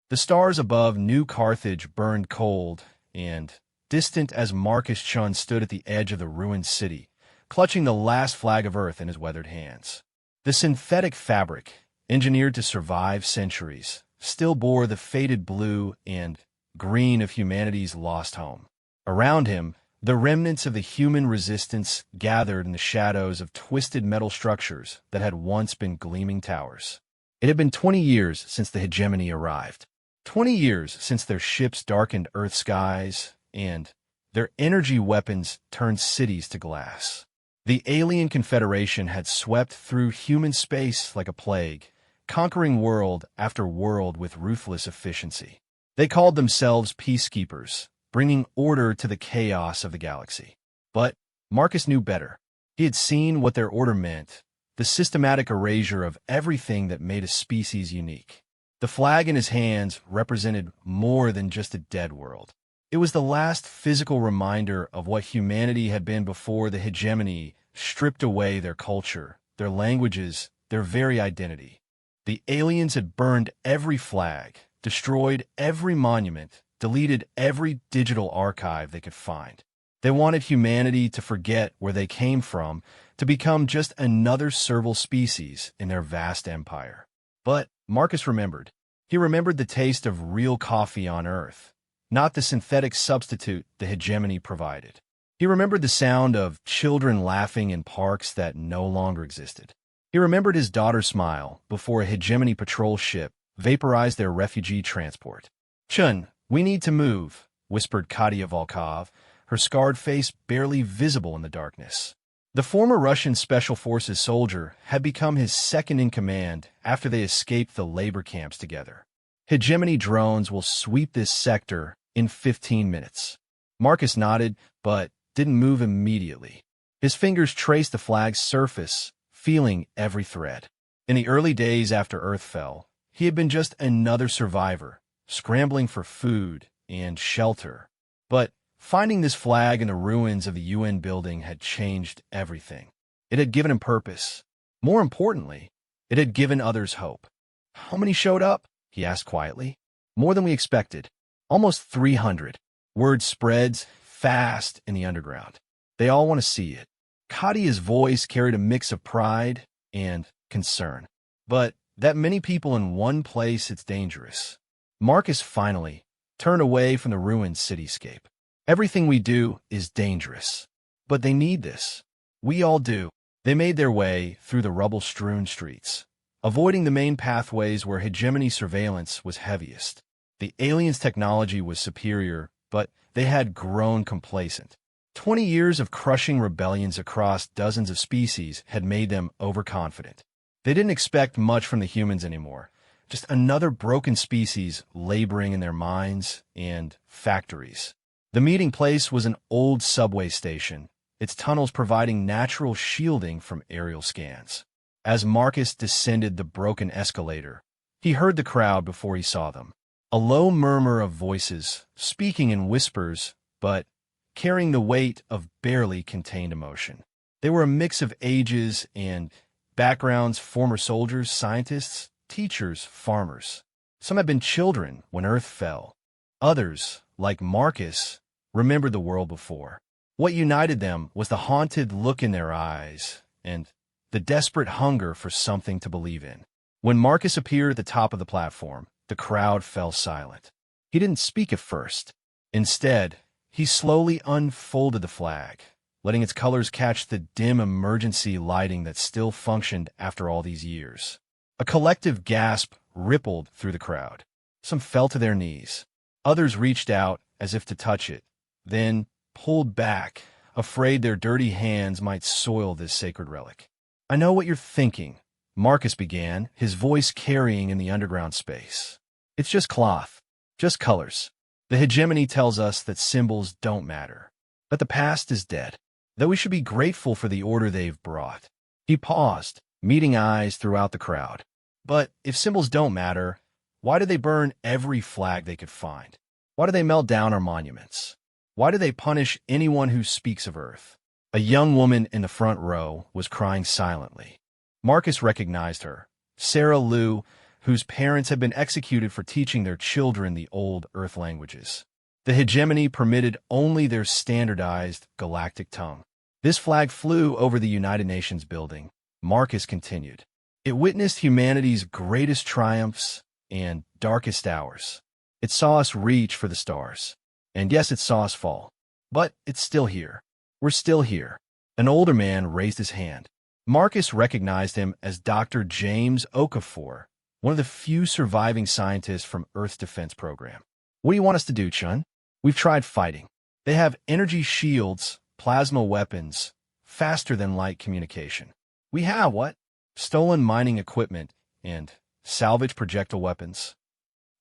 The stars above New Carthage burned cold and distant as Marcus Chun stood at the edge of the ruined city, clutching the last flag of Earth in his weathered hands. The synthetic fabric, engineered to survive centuries, still bore the faded blue and green of humanity's lost home. Around him, the remnants of the human resistance gathered in the shadows of twisted metal structures that had once been gleaming towers. It had been 20 years since the hegemony arrived. 20 years since their ships darkened Earth skies and their energy weapons turned cities to glass. The alien confederation had swept through human space like a plague, conquering world after world with ruthless efficiency. They called themselves peacekeepers, bringing order to the chaos of the galaxy. But Marcus knew better. He had seen what their order meant, the systematic erasure of everything that made a species unique. The flag in his hands represented more than just a dead world. It was the last physical reminder of what humanity had been before the hegemony stripped away their culture, their languages, their very identity. The aliens had burned every flag, destroyed every monument, deleted every digital archive they could find. They wanted humanity to forget where they came from, to become just another servile species in their vast empire. But Marcus remembered. He remembered the taste of real coffee on Earth, not the synthetic substitute the hegemony provided. He remembered the sound of children laughing in parks that no longer existed. He remembered his daughter's smile before a hegemony patrol ship vaporized their refugee transport. "Chun, we need to move," whispered Katia Volkov, her scarred face barely visible in the darkness. The former Russian Special Forces soldier had become his second-in-command after they escaped the labor camps together. "Hegemony drones will sweep this sector in 15 minutes. Marcus nodded, but didn't move immediately. His fingers traced the flag's surface, feeling every thread. In the early days after Earth fell, he had been just another survivor, scrambling for food and shelter. But finding this flag in the ruins of the UN building had changed everything. It had given him purpose. More importantly, it had given others hope. "How many showed up?" he asked quietly. "More than we expected. Almost 300. Word spreads fast in the underground. They all want to see it." Katia's voice carried a mix of pride and concern. "But that many people in one place, it's dangerous." Marcus finally turned away from the ruined cityscape. "Everything we do is dangerous. But they need this. We all do." They made their way through the rubble-strewn streets, avoiding the main pathways where hegemony surveillance was heaviest. The aliens' technology was superior, but they had grown complacent. 20 years of crushing rebellions across dozens of species had made them overconfident. They didn't expect much from the humans anymore, just another broken species laboring in their mines and factories. The meeting place was an old subway station, its tunnels providing natural shielding from aerial scans. As Marcus descended the broken escalator, he heard the crowd before he saw them. A low murmur of voices, speaking in whispers, but carrying the weight of barely contained emotion. They were a mix of ages and backgrounds: former soldiers, scientists, teachers, farmers. Some had been children when Earth fell. Others, like Marcus, remembered the world before. What united them was the haunted look in their eyes and the desperate hunger for something to believe in. When Marcus appeared at the top of the platform, the crowd fell silent. He didn't speak at first. Instead, he slowly unfolded the flag, letting its colors catch the dim emergency lighting that still functioned after all these years. A collective gasp rippled through the crowd. Some fell to their knees. Others reached out as if to touch it, then pulled back, afraid their dirty hands might soil this sacred relic. "I know what you're thinking," Marcus began, his voice carrying in the underground space. "It's just cloth, just colors. The hegemony tells us that symbols don't matter, that the past is dead, that we should be grateful for the order they've brought." He paused, meeting eyes throughout the crowd. "But if symbols don't matter, why do they burn every flag they could find? Why do they melt down our monuments? Why do they punish anyone who speaks of Earth?" A young woman in the front row was crying silently. Marcus recognized her. Sarah Liu, whose parents had been executed for teaching their children the old Earth languages. The hegemony permitted only their standardized galactic tongue. This flag flew over the United Nations building. Marcus continued. It witnessed humanity's greatest triumphs and darkest hours. It saw us reach for the stars. And yes, it saw us fall. But it's still here. We're still here. An older man raised his hand. Marcus recognized him as Dr. James Okafor, one of the few surviving scientists from Earth's defense program. What do you want us to do, Chun? We've tried fighting. They have energy shields, plasma weapons, faster-than-light communication. We have what? Stolen mining equipment and salvage projectile weapons.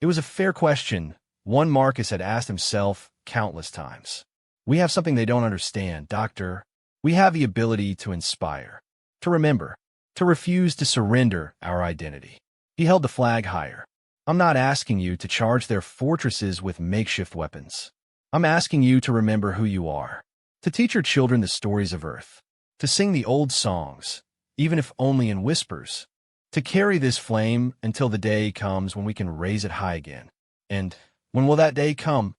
It was a fair question, one Marcus had asked himself countless times. We have something they don't understand, Doctor. We have the ability to inspire, to remember, to refuse to surrender our identity. He held the flag higher. I'm not asking you to charge their fortresses with makeshift weapons. I'm asking you to remember who you are, to teach your children the stories of Earth, to sing the old songs, even if only in whispers, to carry this flame until the day comes when we can raise it high again. And when will that day come?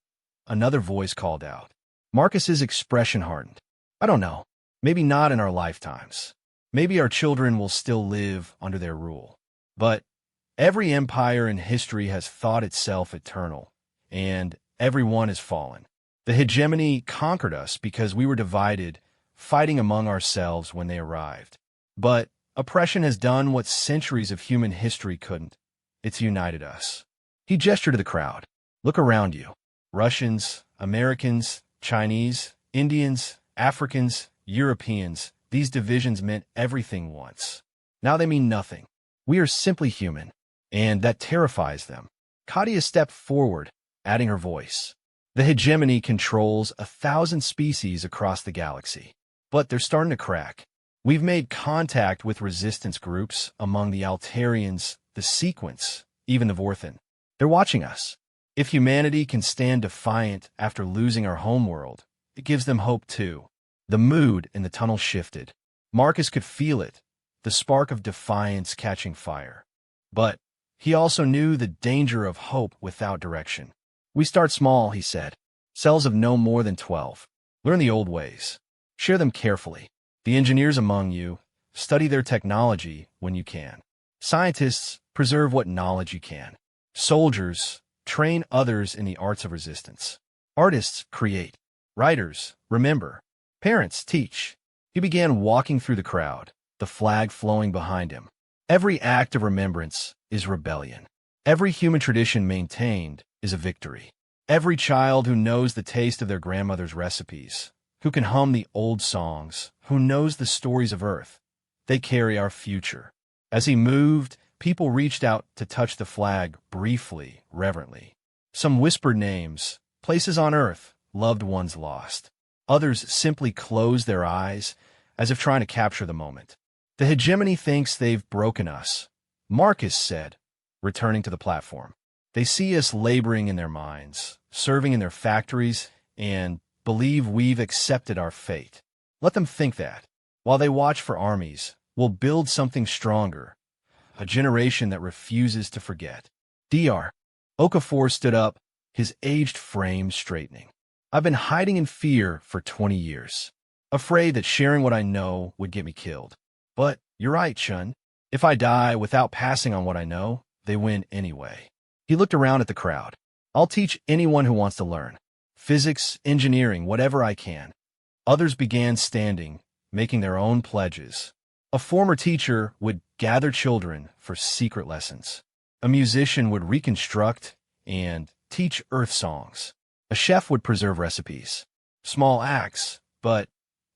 Another voice called out. Marcus's expression hardened. I don't know. Maybe not in our lifetimes. Maybe our children will still live under their rule. But every empire in history has thought itself eternal, and everyone has fallen. The hegemony conquered us because we were divided, fighting among ourselves when they arrived. But oppression has done what centuries of human history couldn't. It's united us. He gestured to the crowd. Look around you. Russians, Americans, Chinese, Indians, Africans, Europeans, these divisions meant everything once. Now they mean nothing. We are simply human, and that terrifies them. Katia stepped forward, adding her voice. The hegemony controls 1,000 species across the galaxy, but they're starting to crack. We've made contact with resistance groups among the Altarians, the Sequence, even the Vorthan. They're watching us. If humanity can stand defiant after losing our homeworld, it gives them hope too. The mood in the tunnel shifted. Marcus could feel it, the spark of defiance catching fire. But he also knew the danger of hope without direction. We start small, he said. Cells of no more than 12. Learn the old ways. Share them carefully. The engineers among you, study their technology when you can. Scientists, preserve what knowledge you can. Soldiers, train others in the arts of resistance. Artists, create. Writers, remember. Parents, teach. He began walking through the crowd, the flag flowing behind him. Every act of remembrance is rebellion. Every human tradition maintained is a victory. Every child who knows the taste of their grandmother's recipes, who can hum the old songs, who knows the stories of Earth, they carry our future. As he moved, people reached out to touch the flag briefly, reverently. Some whispered names, places on Earth, loved ones lost. Others simply closed their eyes, as if trying to capture the moment. The hegemony thinks they've broken us, Marcus said, returning to the platform. They see us laboring in their mines, serving in their factories, and believe we've accepted our fate. Let them think that. While they watch for armies, we'll build something stronger, a generation that refuses to forget. Dr. Okafor stood up, his aged frame straightening. I've been hiding in fear for 20 years, afraid that sharing what I know would get me killed. But you're right, Chun. If I die without passing on what I know, they win anyway. He looked around at the crowd. I'll teach anyone who wants to learn. Physics, engineering, whatever I can. Others began standing, making their own pledges. A former teacher would gather children for secret lessons. A musician would reconstruct and teach Earth songs. A chef would preserve recipes. Small acts, but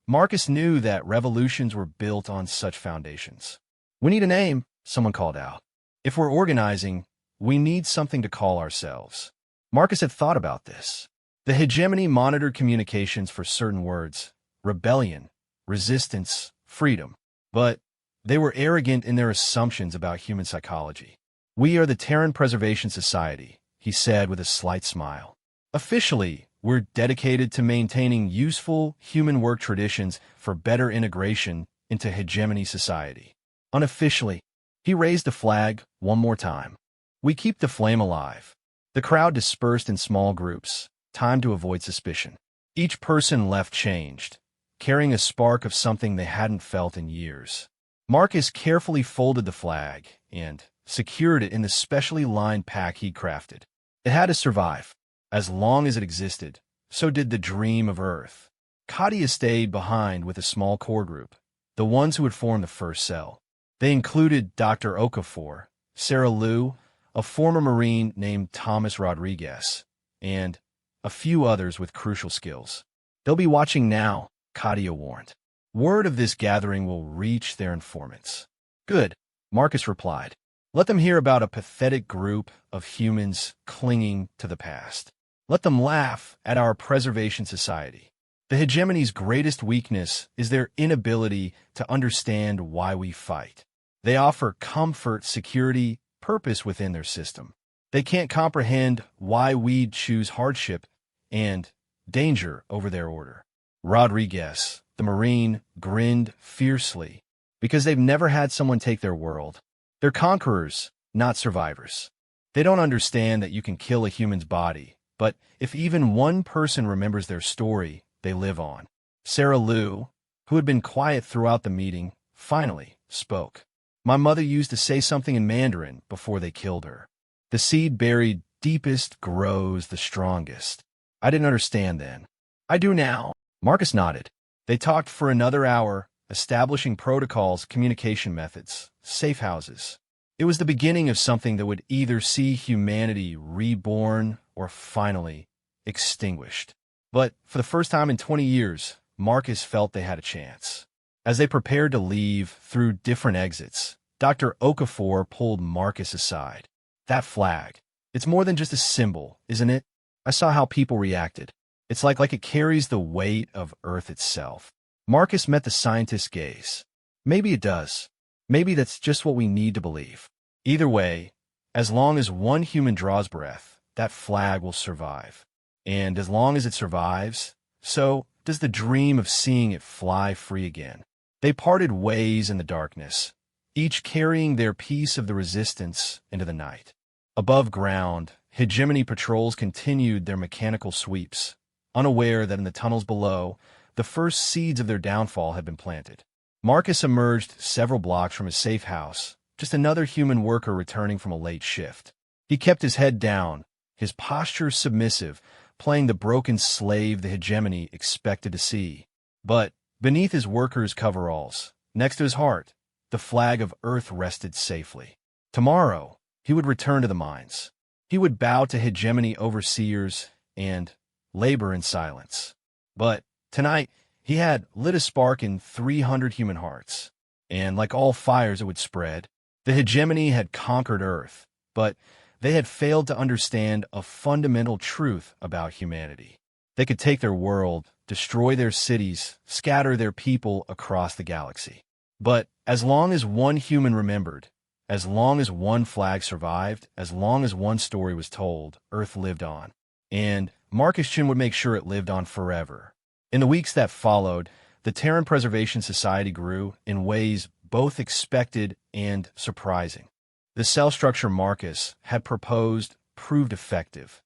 Marcus knew that revolutions were built on such foundations. We need a name, someone called out. If we're organizing, we need something to call ourselves. Marcus had thought about this. The hegemony monitored communications for certain words: rebellion, resistance, freedom. But they were arrogant in their assumptions about human psychology. We are the Terran Preservation Society, he said with a slight smile. Officially, we're dedicated to maintaining useful human work traditions for better integration into hegemony society. Unofficially, He raised the flag one more time. We keep the flame alive. The crowd dispersed in small groups, time to avoid suspicion. Each person left changed, carrying a spark of something they hadn't felt in years. Marcus carefully folded the flag and secured it in the specially lined pack he crafted. It had to survive. As long as it existed, so did the dream of Earth. Katia stayed behind with a small core group, the ones who had formed the first cell. They included Dr. Okafor, Sarah Liu, a former Marine named Thomas Rodriguez, and a few others with crucial skills. They'll be watching now, Katia warned. Word of this gathering will reach their informants. Good, Marcus replied. Let them hear about a pathetic group of humans clinging to the past. Let them laugh at our preservation society. The hegemony's greatest weakness is their inability to understand why we fight. They offer comfort, security, purpose within their system. They can't comprehend why we'd choose hardship and danger over their order. Rodriguez, the Marine, grinned fiercely because they've never had someone take their world. They're conquerors, not survivors. They don't understand that you can kill a human's body, but if even one person remembers their story, they live on. Sarah Liu, who had been quiet throughout the meeting, finally spoke. My mother used to say something in Mandarin before they killed her. The seed buried deepest grows the strongest. I didn't understand then. I do now. Marcus nodded. They talked for another hour, establishing protocols, communication methods, safe houses. It was the beginning of something that would either see humanity reborn or finally extinguished. But for the first time in 20 years, Marcus felt they had a chance. As they prepared to leave through different exits, Dr. Okafor pulled Marcus aside. That flag. It's more than just a symbol, isn't it? I saw how people reacted. It's like it carries the weight of Earth itself. Marcus met the scientist's gaze. Maybe it does. Maybe that's just what we need to believe. Either way, as long as one human draws breath, that flag will survive. And as long as it survives, so does the dream of seeing it fly free again. They parted ways in the darkness, each carrying their piece of the resistance into the night. Above ground, hegemony patrols continued their mechanical sweeps, unaware that in the tunnels below, the first seeds of their downfall had been planted. Marcus emerged several blocks from his safe house, just another human worker returning from a late shift. He kept his head down, his posture submissive, playing the broken slave the hegemony expected to see. But beneath his worker's coveralls, next to his heart, the flag of Earth rested safely. Tomorrow, he would return to the mines. He would bow to hegemony overseers and labor in silence. But tonight, he had lit a spark in 300 human hearts. And like all fires, it would spread. The hegemony had conquered Earth, but they had failed to understand a fundamental truth about humanity. They could take their world, destroy their cities, scatter their people across the galaxy. But as long as one human remembered, as long as one flag survived, as long as one story was told, Earth lived on. And Marcus Chin would make sure it lived on forever. In the weeks that followed, the Terran Preservation Society grew in ways both expected and surprising. The cell structure Marcus had proposed proved effective.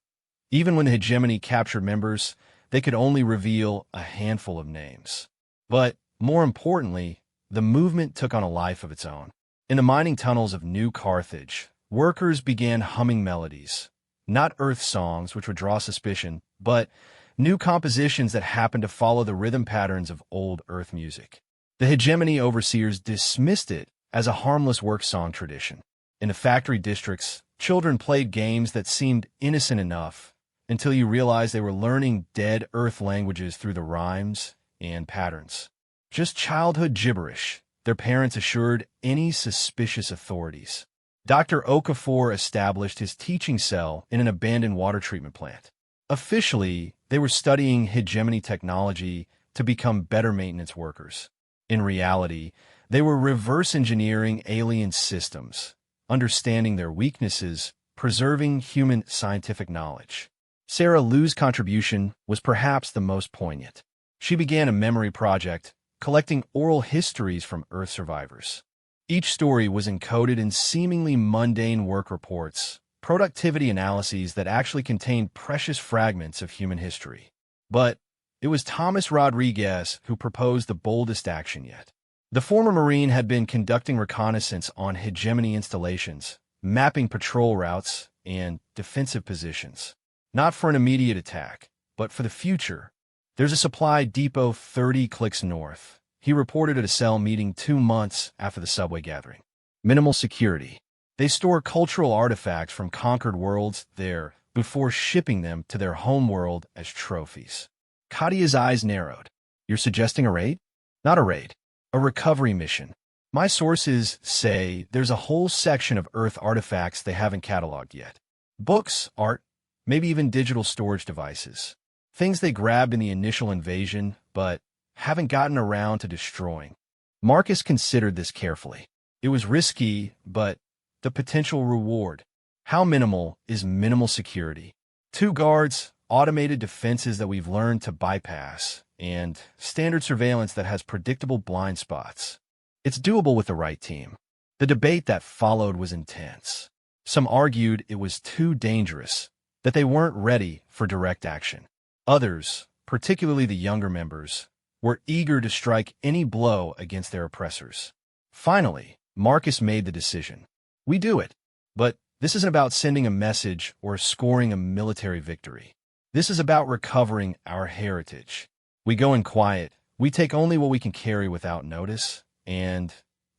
Even when the hegemony captured members, they could only reveal a handful of names. But more importantly, the movement took on a life of its own. In the mining tunnels of New Carthage, workers began humming melodies, not Earth songs which would draw suspicion, but new compositions that happened to follow the rhythm patterns of old Earth music. The hegemony overseers dismissed it as a harmless work song tradition. In the factory districts, children played games that seemed innocent enough until you realized they were learning dead Earth languages through the rhymes and patterns. Just childhood gibberish, their parents assured any suspicious authorities. Dr. Okafor established his teaching cell in an abandoned water treatment plant. Officially, they were studying hegemony technology to become better maintenance workers. In reality, they were reverse engineering alien systems, understanding their weaknesses, preserving human scientific knowledge. Sarah Liu's contribution was perhaps the most poignant. She began a memory project, collecting oral histories from Earth survivors. Each story was encoded in seemingly mundane work reports, productivity analyses that actually contained precious fragments of human history. But it was Thomas Rodriguez who proposed the boldest action yet. The former Marine had been conducting reconnaissance on hegemony installations, mapping patrol routes and defensive positions. Not for an immediate attack, but for the future. There's a supply depot 30 clicks north. He reported at a cell meeting 2 months after the subway gathering. Minimal security. They store cultural artifacts from conquered worlds there before shipping them to their homeworld as trophies. Kadia's eyes narrowed. You're suggesting a raid? Not a raid. A recovery mission. My sources say there's a whole section of Earth artifacts they haven't cataloged yet. Books, art, maybe even digital storage devices. Things they grabbed in the initial invasion, but haven't gotten around to destroying. Marcus considered this carefully. It was risky, but the potential reward. How minimal is minimal security? 2 guards, automated defenses that we've learned to bypass, and standard surveillance that has predictable blind spots. It's doable with the right team. The debate that followed was intense. Some argued it was too dangerous, that they weren't ready for direct action. Others, particularly the younger members, were eager to strike any blow against their oppressors. Finally, Marcus made the decision. We do it. But this isn't about sending a message or scoring a military victory. This is about recovering our heritage. We go in quiet, we take only what we can carry without notice, and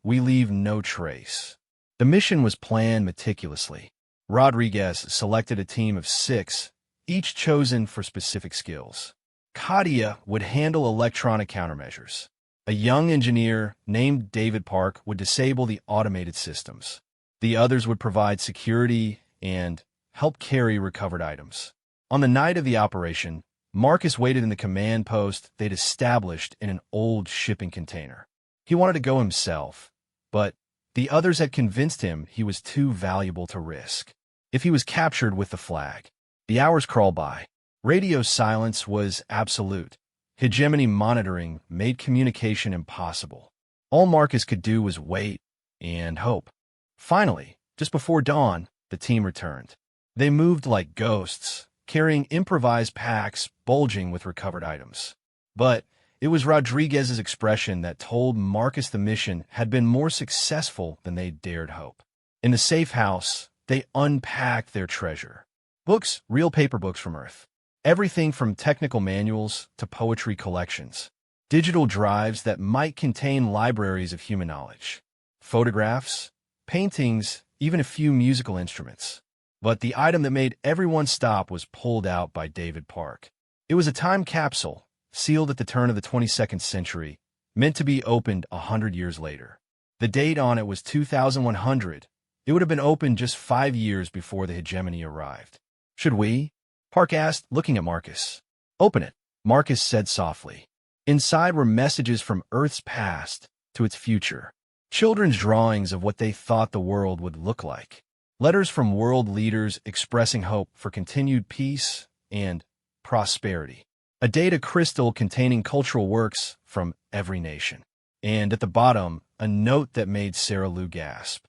we leave no trace. The mission was planned meticulously. Rodriguez selected a team of 6, each chosen for specific skills. Kadia would handle electronic countermeasures. A young engineer named David Park would disable the automated systems. The others would provide security and help carry recovered items. On the night of the operation, Marcus waited in the command post they'd established in an old shipping container. He wanted to go himself, but the others had convinced him he was too valuable to risk. If he was captured with the flag, the hours crawled by. Radio silence was absolute. Hegemony monitoring made communication impossible. All Marcus could do was wait and hope. Finally, just before dawn, the team returned. They moved like ghosts, carrying improvised packs bulging with recovered items. But it was Rodriguez's expression that told Marcus the mission had been more successful than they dared hope. In the safe house, they unpacked their treasure. Books, real paper books from Earth. Everything from technical manuals to poetry collections. Digital drives that might contain libraries of human knowledge. Photographs, paintings, even a few musical instruments. But the item that made everyone stop was pulled out by David Park. It was a time capsule, sealed at the turn of the 22nd century, meant to be opened 100 years later. The date on it was 2100. It would have been opened just 5 years before the hegemony arrived. Should we? Park asked, looking at Marcus. Open it, Marcus said softly. Inside were messages from Earth's past to its future. Children's drawings of what they thought the world would look like. Letters from world leaders expressing hope for continued peace and prosperity. A data crystal containing cultural works from every nation. And at the bottom, a note that made Sarah Lou gasp.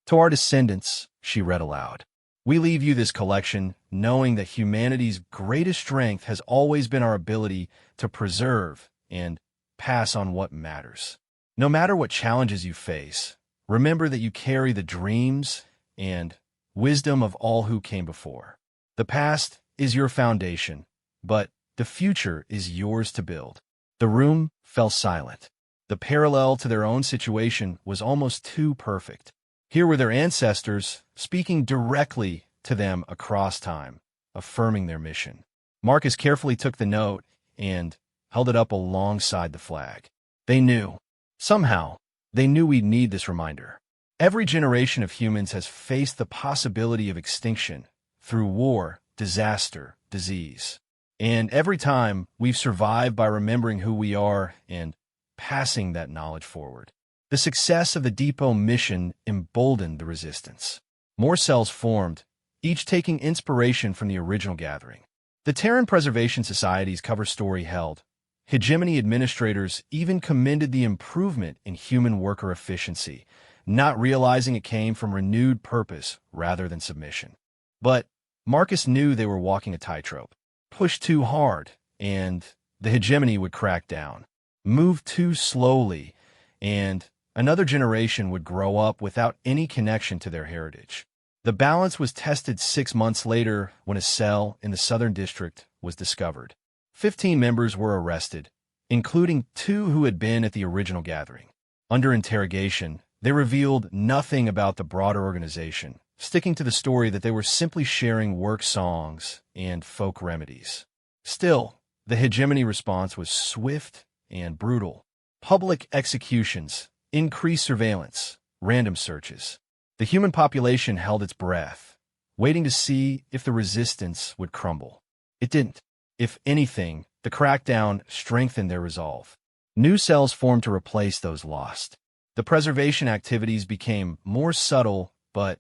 To our descendants, she read aloud. We leave you this collection knowing that humanity's greatest strength has always been our ability to preserve and pass on what matters. No matter what challenges you face, remember that you carry the dreams and wisdom of all who came before. The past is your foundation, but the future is yours to build. The room fell silent. The parallel to their own situation was almost too perfect. Here were their ancestors, speaking directly to them across time, affirming their mission. Marcus carefully took the note and held it up alongside the flag. They knew. Somehow, they knew we'd need this reminder. Every generation of humans has faced the possibility of extinction through war, disaster, disease. And every time, we've survived by remembering who we are and passing that knowledge forward. The success of the depot mission emboldened the resistance. More cells formed, each taking inspiration from the original gathering. The Terran Preservation Society's cover story held. Hegemony administrators even commended the improvement in human worker efficiency, not realizing it came from renewed purpose rather than submission. But Marcus knew they were walking a tightrope. Push too hard, and the hegemony would crack down. Move too slowly, and another generation would grow up without any connection to their heritage. The balance was tested 6 months later when a cell in the Southern District was discovered. 15 members were arrested, including 2 who had been at the original gathering. Under interrogation, they revealed nothing about the broader organization, sticking to the story that they were simply sharing work songs and folk remedies. Still, the hegemony response was swift and brutal. Public executions, increased surveillance, random searches. The human population held its breath, waiting to see if the resistance would crumble. It didn't. If anything, the crackdown strengthened their resolve. New cells formed to replace those lost. The preservation activities became more subtle, but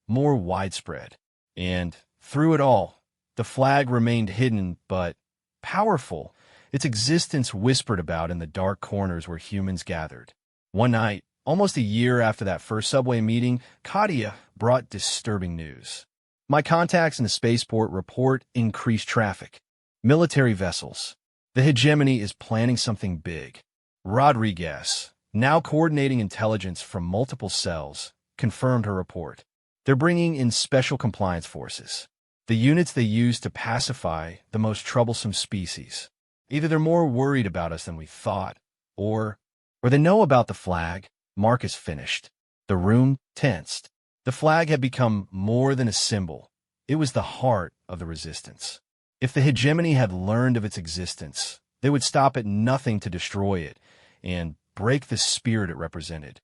more widespread. And through it all, the flag remained hidden, but powerful, its existence whispered about in the dark corners where humans gathered. One night, almost a year after that first subway meeting, Katia brought disturbing news. My contacts in the spaceport report increased traffic. Military vessels. The hegemony is planning something big. Rodriguez, now coordinating intelligence from multiple cells, confirmed her report. They're bringing in special compliance forces, the units they use to pacify the most troublesome species. Either they're more worried about us than we thought, or they know about the flag. Marcus finished. The room tensed. The flag had become more than a symbol. It was the heart of the resistance. If the hegemony had learned of its existence, they would stop at nothing to destroy it and break the spirit it represented.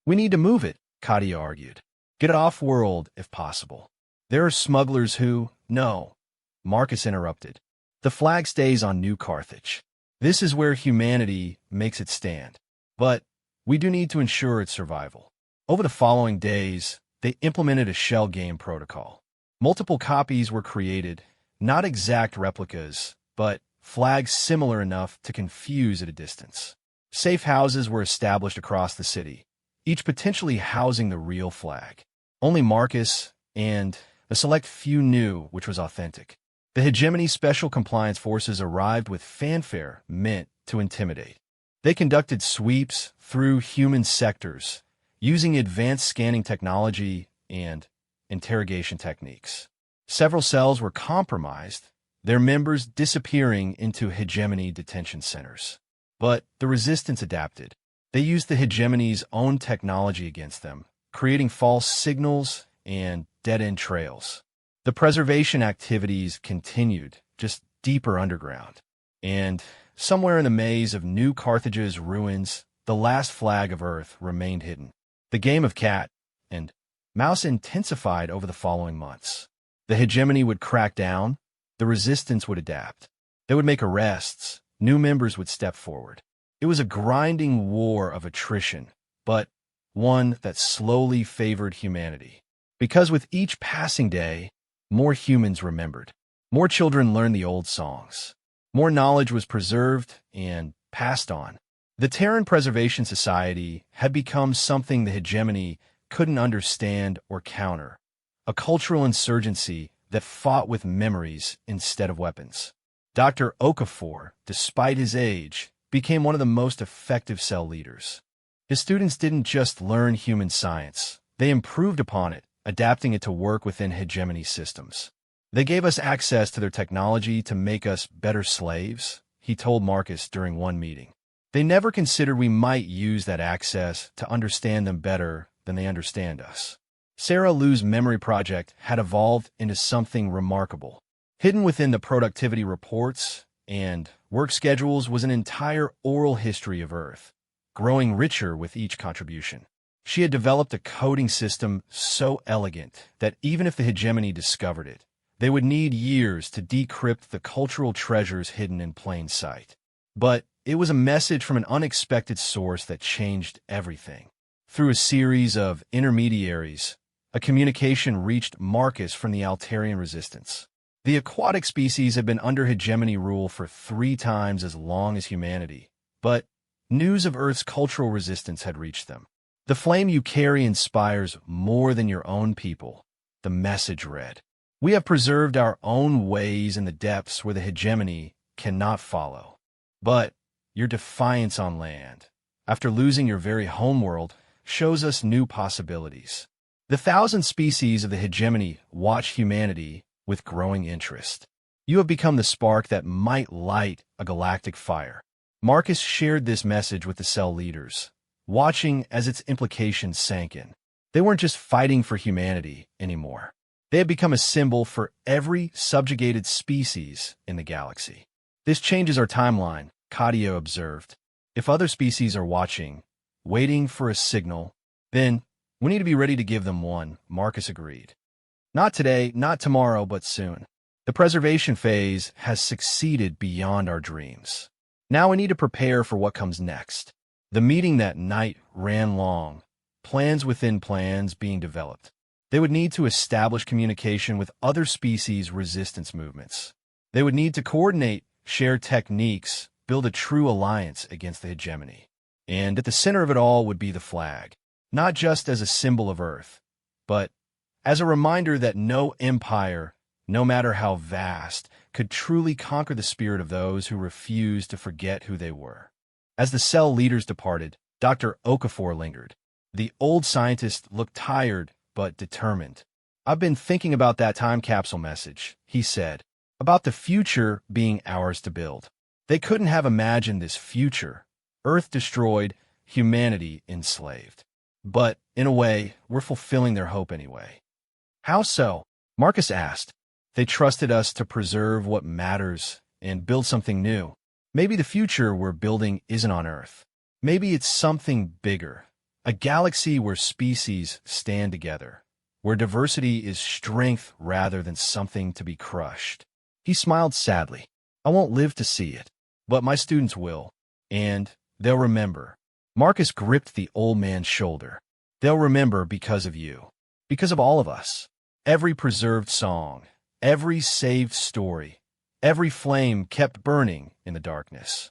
We need to move it, Katia argued. Get it off-world, if possible. There are smugglers who— No, Marcus interrupted. The flag stays on New Carthage. This is where humanity makes its stand. But we do need to ensure its survival. Over the following days, they implemented a shell game protocol. Multiple copies were created, not exact replicas, but flags similar enough to confuse at a distance. Safe houses were established across the city, each potentially housing the real flag. Only Marcus and a select few knew which was authentic. The hegemony special compliance forces arrived with fanfare meant to intimidate. They conducted sweeps through human sectors, using advanced scanning technology and interrogation techniques. Several cells were compromised, their members disappearing into hegemony detention centers. But the resistance adapted. They used the hegemony's own technology against them, creating false signals and dead-end trails. The preservation activities continued, just deeper underground. And somewhere in the maze of New Carthage's ruins, the last flag of Earth remained hidden. The game of cat and mouse intensified over the following months. The hegemony would crack down, the resistance would adapt. They would make arrests, new members would step forward. It was a grinding war of attrition, but one that slowly favored humanity. Because with each passing day, more humans remembered. More children learned the old songs. More knowledge was preserved and passed on. The Terran Preservation Society had become something the hegemony couldn't understand or counter, a cultural insurgency that fought with memories instead of weapons. Dr. Okafor, despite his age, became one of the most effective cell leaders. His students didn't just learn human science, they improved upon it, adapting it to work within hegemony systems. They gave us access to their technology to make us better slaves, he told Marcus during one meeting. They never considered we might use that access to understand them better than they understand us. Sarah Lou's memory project had evolved into something remarkable. Hidden within the productivity reports and work schedules was an entire oral history of Earth, growing richer with each contribution. She had developed a coding system so elegant that even if the hegemony discovered it, they would need years to decrypt the cultural treasures hidden in plain sight. But it was a message from an unexpected source that changed everything. Through a series of intermediaries, a communication reached Marcus from the Altarian resistance. The aquatic species had been under hegemony rule for 3 times as long as humanity, but news of Earth's cultural resistance had reached them. The flame you carry inspires more than your own people, the message read. We have preserved our own ways in the depths where the hegemony cannot follow. But your defiance on land, after losing your very homeworld, shows us new possibilities. The 1,000 species of the hegemony watch humanity with growing interest. You have become the spark that might light a galactic fire. Marcus shared this message with the cell leaders, watching as its implications sank in. They weren't just fighting for humanity anymore. They had become a symbol for every subjugated species in the galaxy. This changes our timeline, Kadio observed. If other species are watching, waiting for a signal, then we need to be ready to give them one, Marcus agreed. Not today, not tomorrow, but soon. The preservation phase has succeeded beyond our dreams. Now we need to prepare for what comes next. The meeting that night ran long, plans within plans being developed. They would need to establish communication with other species' resistance movements. They would need to coordinate, share techniques, build a true alliance against the hegemony. And at the center of it all would be the flag, not just as a symbol of Earth, but as a reminder that no empire, no matter how vast, could truly conquer the spirit of those who refused to forget who they were. As the cell leaders departed, Dr. Okafor lingered. The old scientist looked tired but determined. I've been thinking about that time capsule message, he said, about the future being ours to build. They couldn't have imagined this future, Earth destroyed, humanity enslaved. But, in a way, we're fulfilling their hope anyway. How so? Marcus asked. They trusted us to preserve what matters and build something new. Maybe the future we're building isn't on Earth. Maybe it's something bigger. A galaxy where species stand together, where diversity is strength rather than something to be crushed. He smiled sadly. I won't live to see it, but my students will, and they'll remember. Marcus gripped the old man's shoulder. They'll remember because of you, because of all of us. Every preserved song, every saved story, every flame kept burning in the darkness.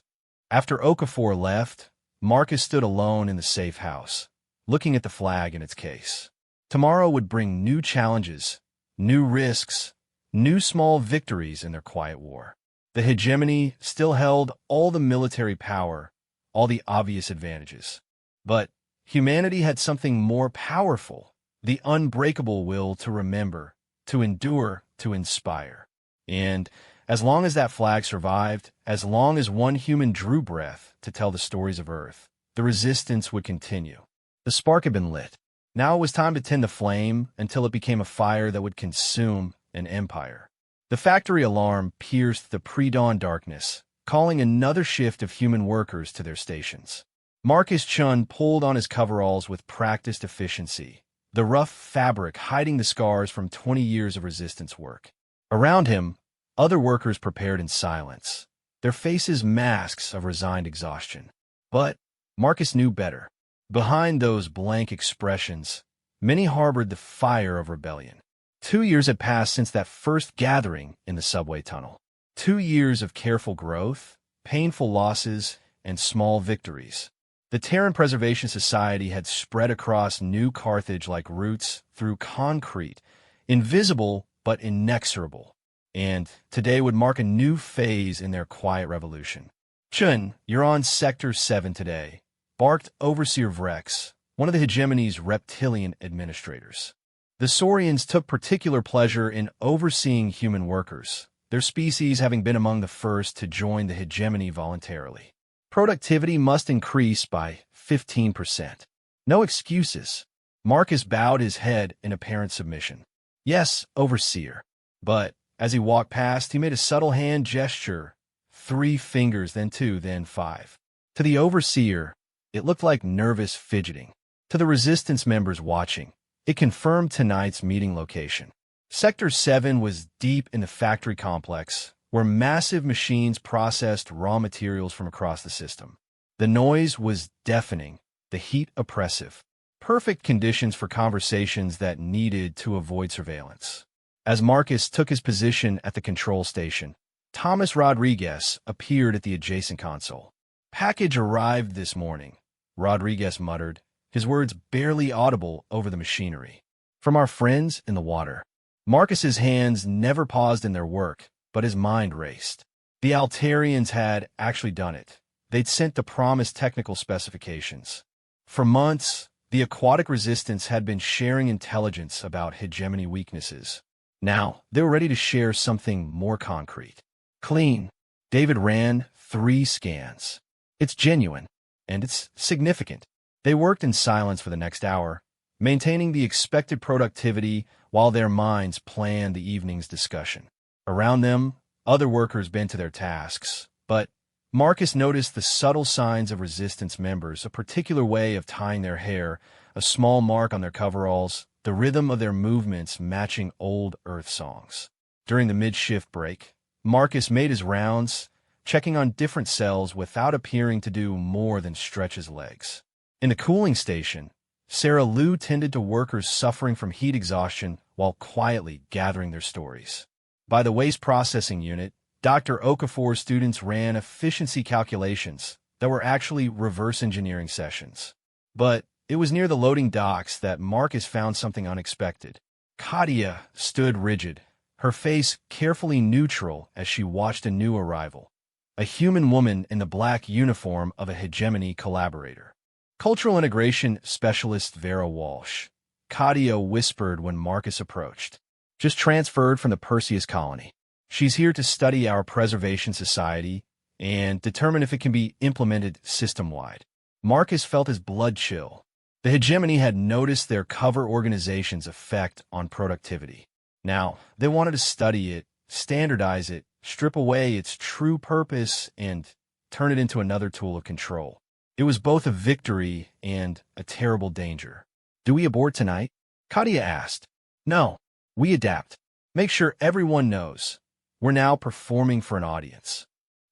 After Okafor left, Marcus stood alone in the safe house, looking at the flag in its case. Tomorrow would bring new challenges, new risks, new small victories in their quiet war. The hegemony still held all the military power, all the obvious advantages. But humanity had something more powerful, the unbreakable will to remember, to endure, to inspire. And as long as that flag survived, as long as one human drew breath to tell the stories of Earth, the resistance would continue. The spark had been lit. Now it was time to tend the flame until it became a fire that would consume an empire. The factory alarm pierced the pre-dawn darkness, calling another shift of human workers to their stations. Marcus Chun pulled on his coveralls with practiced efficiency, the rough fabric hiding the scars from 20 years of resistance work. Around him, other workers prepared in silence, their faces masks of resigned exhaustion. But Marcus knew better. Behind those blank expressions, many harbored the fire of rebellion. 2 years had passed since that first gathering in the subway tunnel. 2 years of careful growth, painful losses, and small victories. The Terran Preservation Society had spread across New Carthage like roots through concrete, invisible but inexorable. And today would mark a new phase in their quiet revolution. Chun, you're on Sector 7 today, barked Overseer Vrex, one of the hegemony's reptilian administrators. The Saurians took particular pleasure in overseeing human workers, their species having been among the first to join the hegemony voluntarily. Productivity must increase by 15%. No excuses. Marcus bowed his head in apparent submission. Yes, Overseer. But as he walked past, he made a subtle hand gesture, 3 fingers, then 2, then 5. To the Overseer, it looked like nervous fidgeting. To the resistance members watching, it confirmed tonight's meeting location. Sector 7 was deep in the factory complex, where massive machines processed raw materials from across the system. The noise was deafening, the heat oppressive. Perfect conditions for conversations that needed to avoid surveillance. As Marcus took his position at the control station, Thomas Rodriguez appeared at the adjacent console. Package arrived this morning, Rodriguez muttered, his words barely audible over the machinery. From our friends in the water. Marcus's hands never paused in their work, but his mind raced. The Altarians had actually done it. They'd sent the promised technical specifications. For months, the aquatic resistance had been sharing intelligence about hegemony weaknesses. Now, they were ready to share something more concrete. Clean. David ran 3 scans. It's genuine, and it's significant. They worked in silence for the next hour, maintaining the expected productivity while their minds planned the evening's discussion. Around them, other workers bent to their tasks, but Marcus noticed the subtle signs of resistance members, a particular way of tying their hair, a small mark on their coveralls, the rhythm of their movements matching old Earth songs. During the mid-shift break, Marcus made his rounds, checking on different cells without appearing to do more than stretch his legs. In the cooling station, Sarah Lou tended to workers suffering from heat exhaustion while quietly gathering their stories. By the waste processing unit, Dr. Okafor's students ran efficiency calculations that were actually reverse engineering sessions. But it was near the loading docks that Marcus found something unexpected. Katia stood rigid, her face carefully neutral as she watched a new arrival, a human woman in the black uniform of a hegemony collaborator. Cultural integration specialist Vera Walsh. Katia whispered when Marcus approached. Just transferred from the Perseus colony. She's here to study our preservation society and determine if it can be implemented system-wide. Marcus felt his blood chill. The hegemony had noticed their cover organization's effect on productivity. Now, they wanted to study it, standardize it, strip away its true purpose, and turn it into another tool of control. It was both a victory and a terrible danger. Do we abort tonight? Katia asked. No, we adapt. Make sure everyone knows. We're now performing for an audience.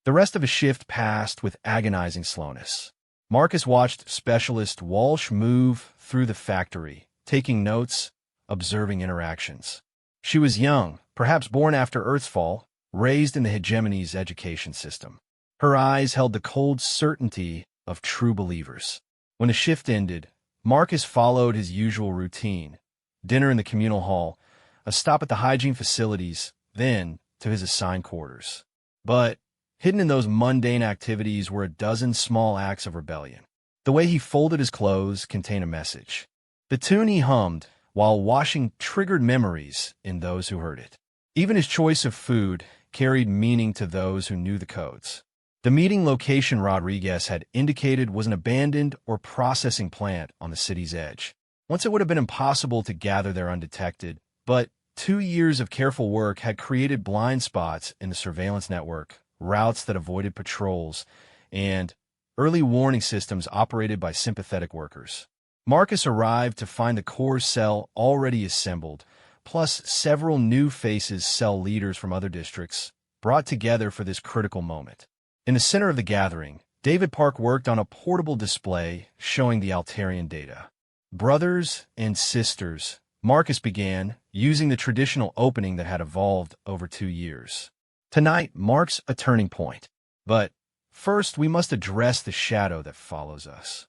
The rest of his shift passed with agonizing slowness. Marcus watched Specialist Walsh move through the factory, taking notes, observing interactions. She was young, perhaps born after Earth's fall, raised in the hegemony's education system. Her eyes held the cold certainty of true believers. When the shift ended, Marcus followed his usual routine. Dinner in the communal hall, a stop at the hygiene facilities, then to his assigned quarters. But hidden in those mundane activities were a dozen small acts of rebellion. The way he folded his clothes contained a message. The tune he hummed while washing triggered memories in those who heard it. Even his choice of food carried meaning to those who knew the codes. The meeting location Rodriguez had indicated was an abandoned or processing plant on the city's edge. Once it would have been impossible to gather there undetected, but 2 years of careful work had created blind spots in the surveillance network, routes that avoided patrols, and early warning systems operated by sympathetic workers. Marcus arrived to find the core cell already assembled, plus several new faces, cell leaders from other districts, brought together for this critical moment. In the center of the gathering, David Park worked on a portable display showing the Altarian data. Brothers and sisters, Marcus began, using the traditional opening that had evolved over 2 years. Tonight marks a turning point. But first, we must address the shadow that follows us.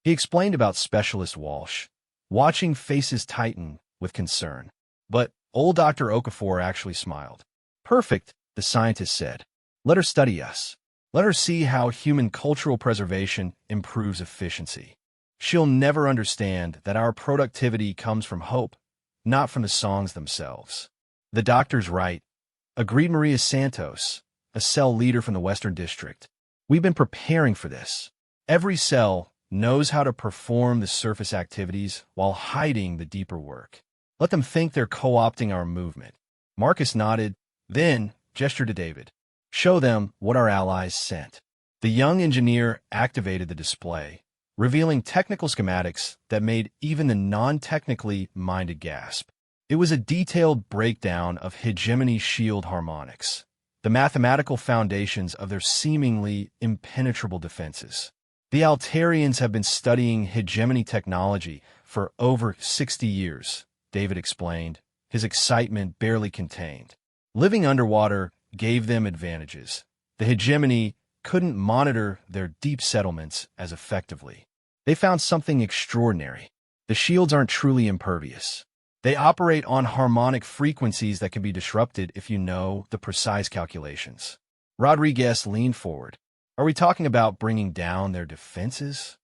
He explained about Specialist Walsh, watching faces tighten with concern. But old Dr. Okafor actually smiled. Perfect, the scientist said. Let her study us. Let her see how human cultural preservation improves efficiency. She'll never understand that our productivity comes from hope, not from the songs themselves. The doctor's right, agreed Maria Santos, a cell leader from the Western District. We've been preparing for this. Every cell knows how to perform the surface activities while hiding the deeper work. Let them think they're co-opting our movement. Marcus nodded, then gestured to David. Show them what our allies sent. The young engineer activated the display, revealing technical schematics that made even the non-technically minded gasp. It was a detailed breakdown of hegemony shield harmonics, the mathematical foundations of their seemingly impenetrable defenses. The Altarians have been studying hegemony technology for over 60 years, David explained, his excitement barely contained. Living underwater gave them advantages. The hegemony couldn't monitor their deep settlements as effectively. They found something extraordinary. The shields aren't truly impervious. They operate on harmonic frequencies that can be disrupted if you know the precise calculations. Rodriguez leaned forward. Are we talking about bringing down their defenses?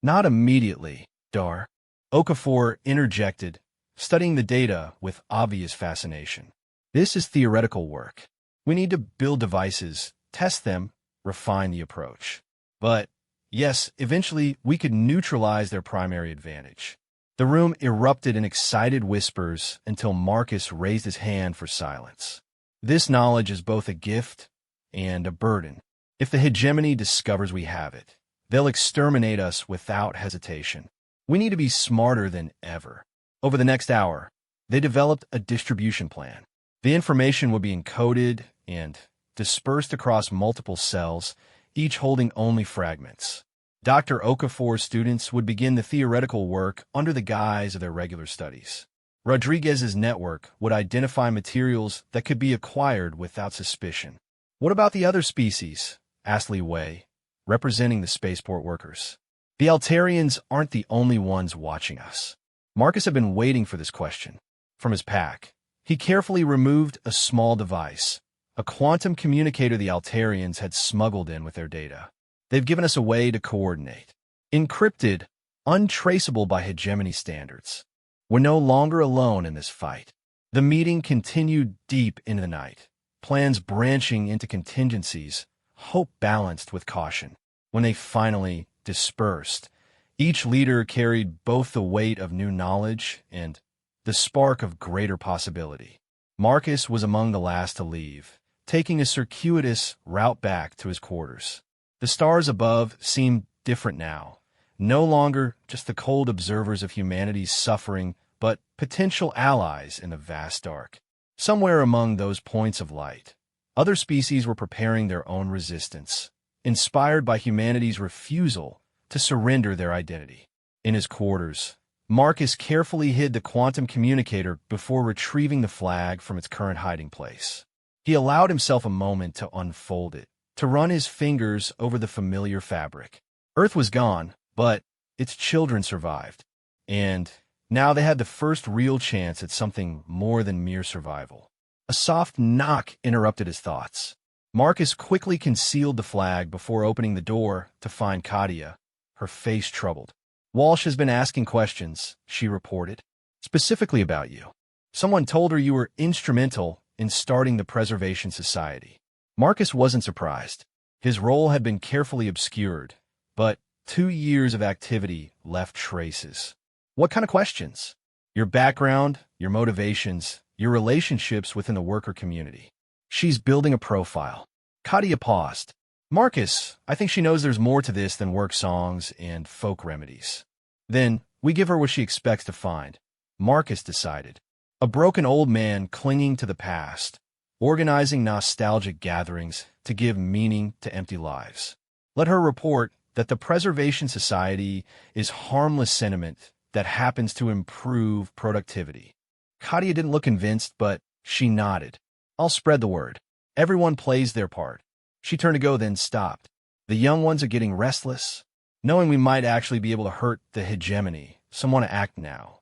Not immediately, Dar. Okafor interjected, studying the data with obvious fascination. This is theoretical work. We need to build devices, test them, refine the approach. But, yes, eventually we could neutralize their primary advantage. The room erupted in excited whispers until Marcus raised his hand for silence. This knowledge is both a gift and a burden. If the hegemony discovers we have it, they'll exterminate us without hesitation. We need to be smarter than ever. Over the next hour, they developed a distribution plan. The information would be encoded and dispersed across multiple cells, each holding only fragments. Dr. Okafor's students would begin the theoretical work under the guise of their regular studies. Rodriguez's network would identify materials that could be acquired without suspicion. What about the other species? Asked Li Wei, representing the spaceport workers. The Altarians aren't the only ones watching us. Marcus had been waiting for this question. From his pack, he carefully removed a small device, a quantum communicator the Altarians had smuggled in with their data. They've given us a way to coordinate. Encrypted, untraceable by hegemony standards. We're no longer alone in this fight. The meeting continued deep into the night, plans branching into contingencies, hope balanced with caution. When they finally dispersed, each leader carried both the weight of new knowledge and the spark of greater possibility. Marcus was among the last to leave, taking a circuitous route back to his quarters. The stars above seemed different now, no longer just the cold observers of humanity's suffering, but potential allies in the vast dark. Somewhere among those points of light, other species were preparing their own resistance, inspired by humanity's refusal to surrender their identity. In his quarters, Marcus carefully hid the quantum communicator before retrieving the flag from its current hiding place. He allowed himself a moment to unfold it, to run his fingers over the familiar fabric. Earth was gone, but its children survived. And now they had the first real chance at something more than mere survival. A soft knock interrupted his thoughts. Marcus quickly concealed the flag before opening the door to find Katia, her face troubled. Walsh has been asking questions, she reported, specifically about you. Someone told her you were instrumental in starting the Preservation Society. Marcus wasn't surprised. His role had been carefully obscured, but 2 years of activity left traces. What kind of questions? Your background, your motivations, your relationships within the worker community. She's building a profile. Katia paused. Marcus, I think she knows there's more to this than work songs and folk remedies. Then, we give her what she expects to find. Marcus decided. A broken old man clinging to the past, organizing nostalgic gatherings to give meaning to empty lives. Let her report that the Preservation Society is harmless sentiment that happens to improve productivity. Katia didn't look convinced, but she nodded. I'll spread the word. Everyone plays their part. She turned to go, then stopped. The young ones are getting restless, knowing we might actually be able to hurt the hegemony. Some want to act now.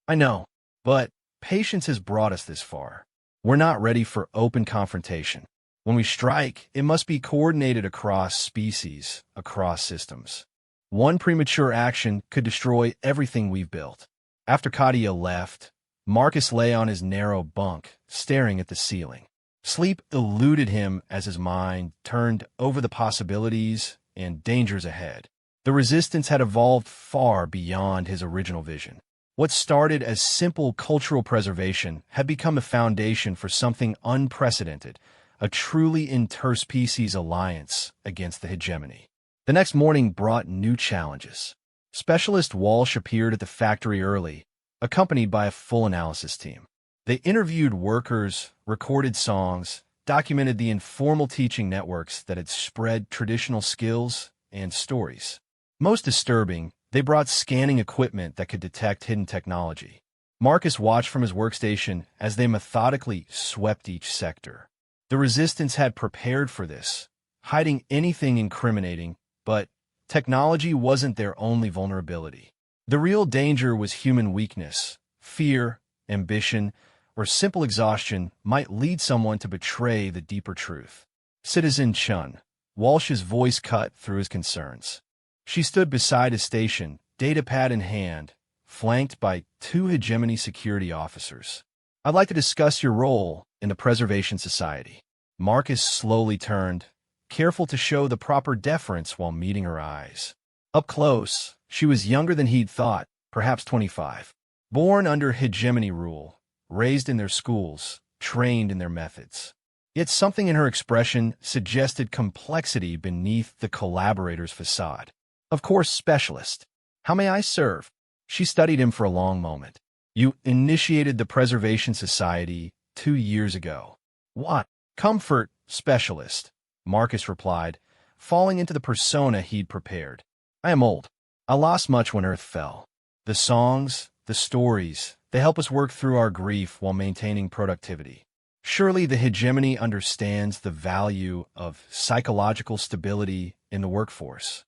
I know, but patience has brought us this far. We're not ready for open confrontation. When we strike, it must be coordinated across species, across systems. One premature action could destroy everything we've built. After Katia left, Marcus lay on his narrow bunk, staring at the ceiling. Sleep eluded him as his mind turned over the possibilities and dangers ahead. The resistance had evolved far beyond his original vision. What started as simple cultural preservation had become a foundation for something unprecedented, a truly interspecies alliance against the hegemony. The next morning brought new challenges. Specialist Walsh appeared at the factory early, accompanied by a full analysis team. They interviewed workers, recorded songs, documented the informal teaching networks that had spread traditional skills and stories. Most disturbing, they brought scanning equipment that could detect hidden technology. Marcus watched from his workstation as they methodically swept each sector. The resistance had prepared for this, hiding anything incriminating, but technology wasn't their only vulnerability. The real danger was human weakness. Fear, ambition, or simple exhaustion might lead someone to betray the deeper truth. Citizen Chun. Walsh's voice cut through his concerns. She stood beside his station, datapad in hand, flanked by two hegemony security officers. I'd like to discuss your role in the Preservation Society. Marcus slowly turned, careful to show the proper deference while meeting her eyes. Up close, she was younger than he'd thought, perhaps 25. Born under hegemony rule, raised in their schools, trained in their methods. Yet something in her expression suggested complexity beneath the collaborator's facade. Of course, specialist. How may I serve? She studied him for a long moment. You initiated the Preservation Society 2 years ago. What? Comfort specialist, Marcus replied, falling into the persona he'd prepared. I am old. I lost much when Earth fell. The songs, the stories, they help us work through our grief while maintaining productivity. Surely the hegemony understands the value of psychological stability in the workforce.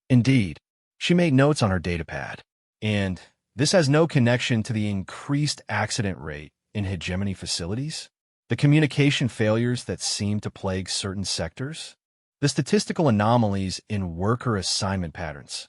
Indeed, she made notes on her datapad. And this has no connection to the increased accident rate in hegemony facilities, the communication failures that seem to plague certain sectors, the statistical anomalies in worker assignment patterns.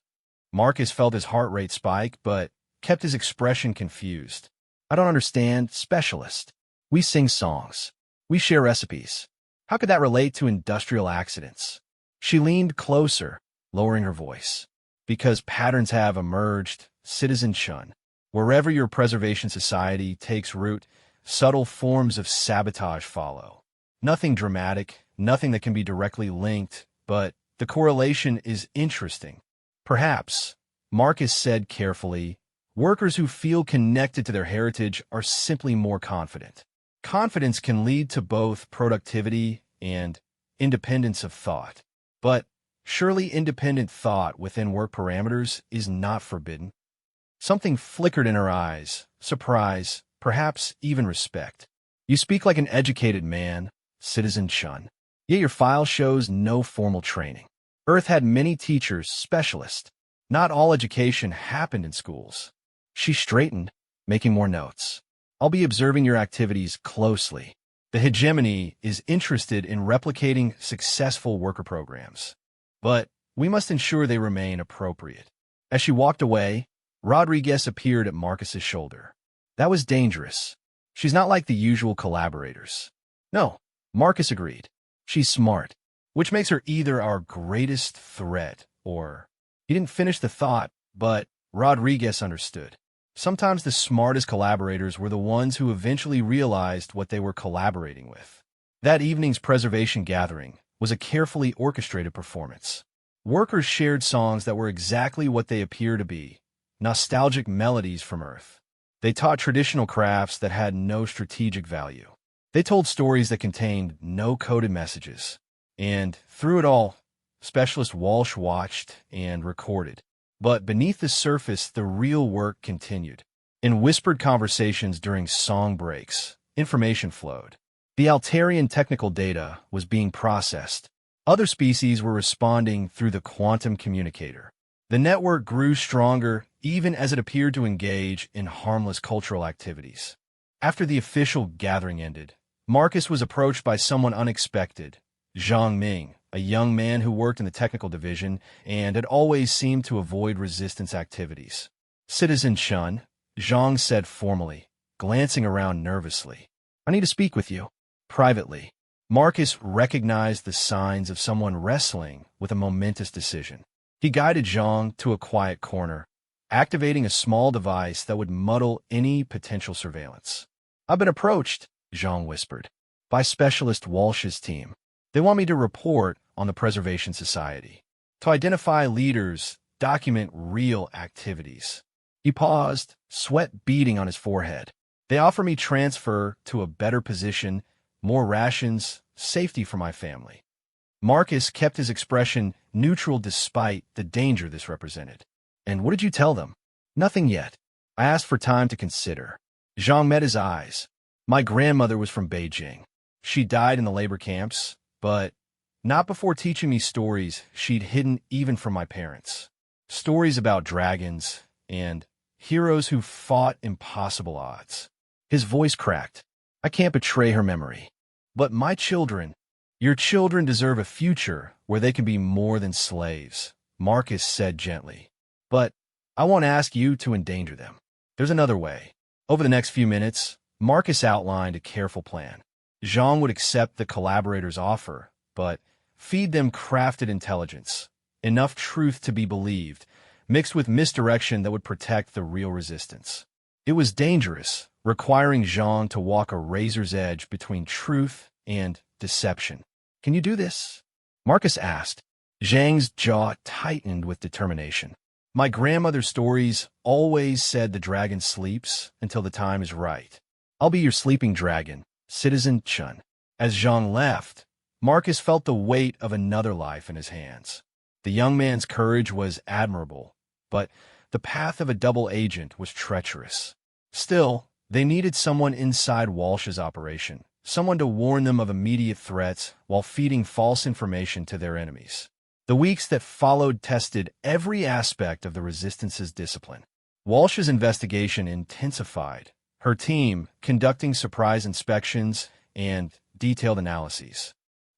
Marcus felt his heart rate spike, but kept his expression confused. I don't understand, specialist. We sing songs. We share recipes. How could that relate to industrial accidents? She leaned closer, lowering her voice. Because patterns have emerged, Citizen Chun. Wherever your preservation society takes root, subtle forms of sabotage follow. Nothing dramatic, nothing that can be directly linked, but the correlation is interesting. Perhaps, Marcus said carefully, workers who feel connected to their heritage are simply more confident. Confidence can lead to both productivity and independence of thought. But surely independent thought within work parameters is not forbidden. Something flickered in her eyes, surprise, perhaps even respect. You speak like an educated man, Citizen Chun. Yet your file shows no formal training. Earth had many teachers, specialists. Not all education happened in schools. She straightened, making more notes. I'll be observing your activities closely. The hegemony is interested in replicating successful worker programs. But we must ensure they remain appropriate. As she walked away, Rodriguez appeared at Marcus's shoulder. That was dangerous. She's not like the usual collaborators. No, Marcus agreed. She's smart, which makes her either our greatest threat or... He didn't finish the thought, but Rodriguez understood. Sometimes the smartest collaborators were the ones who eventually realized what they were collaborating with. That evening's preservation gathering was a carefully orchestrated performance. Workers shared songs that were exactly what they appear to be, nostalgic melodies from Earth. They taught traditional crafts that had no strategic value. They told stories that contained no coded messages. And through it all, Specialist Walsh watched and recorded. But beneath the surface, the real work continued. In whispered conversations during song breaks, information flowed. The Altarian technical data was being processed. Other species were responding through the quantum communicator. The network grew stronger even as it appeared to engage in harmless cultural activities. After the official gathering ended, Marcus was approached by someone unexpected, Zhang Ming, a young man who worked in the technical division and had always seemed to avoid resistance activities. Citizen Chun, Zhang said formally, glancing around nervously. I need to speak with you. Privately. Marcus recognized the signs of someone wrestling with a momentous decision. He guided Zhang to a quiet corner, activating a small device that would muddle any potential surveillance. I've been approached, Zhang whispered, by Specialist Walsh's team. They want me to report on the Preservation Society, to identify leaders, document real activities. He paused, sweat beading on his forehead. They offer me transfer to a better position, more rations, safety for my family. Marcus kept his expression neutral despite the danger this represented. And what did you tell them? Nothing yet. I asked for time to consider. Zhang met his eyes. My grandmother was from Beijing. She died in the labor camps, but Not before teaching me stories she'd hidden even from my parents. Stories about dragons and heroes who fought impossible odds. His voice cracked. I can't betray her memory. But my children, your children deserve a future where they can be more than slaves, Marcus said gently. But I won't ask you to endanger them. There's another way. Over the next few minutes, Marcus outlined a careful plan. Zhang would accept the collaborator's offer, but feed them crafted intelligence, enough truth to be believed, mixed with misdirection that would protect the real resistance. It was dangerous, requiring Zhang to walk a razor's edge between truth and deception. Can you do this? Marcus asked. Zhang's jaw tightened with determination. My grandmother's stories always said the dragon sleeps until the time is right. I'll be your sleeping dragon, Citizen Chun. As Zhang left, Marcus felt the weight of another life in his hands. The young man's courage was admirable, but the path of a double agent was treacherous. Still, they needed someone inside Walsh's operation, someone to warn them of immediate threats while feeding false information to their enemies. The weeks that followed tested every aspect of the Resistance's discipline. Walsh's investigation intensified, her team conducting surprise inspections and detailed analyses.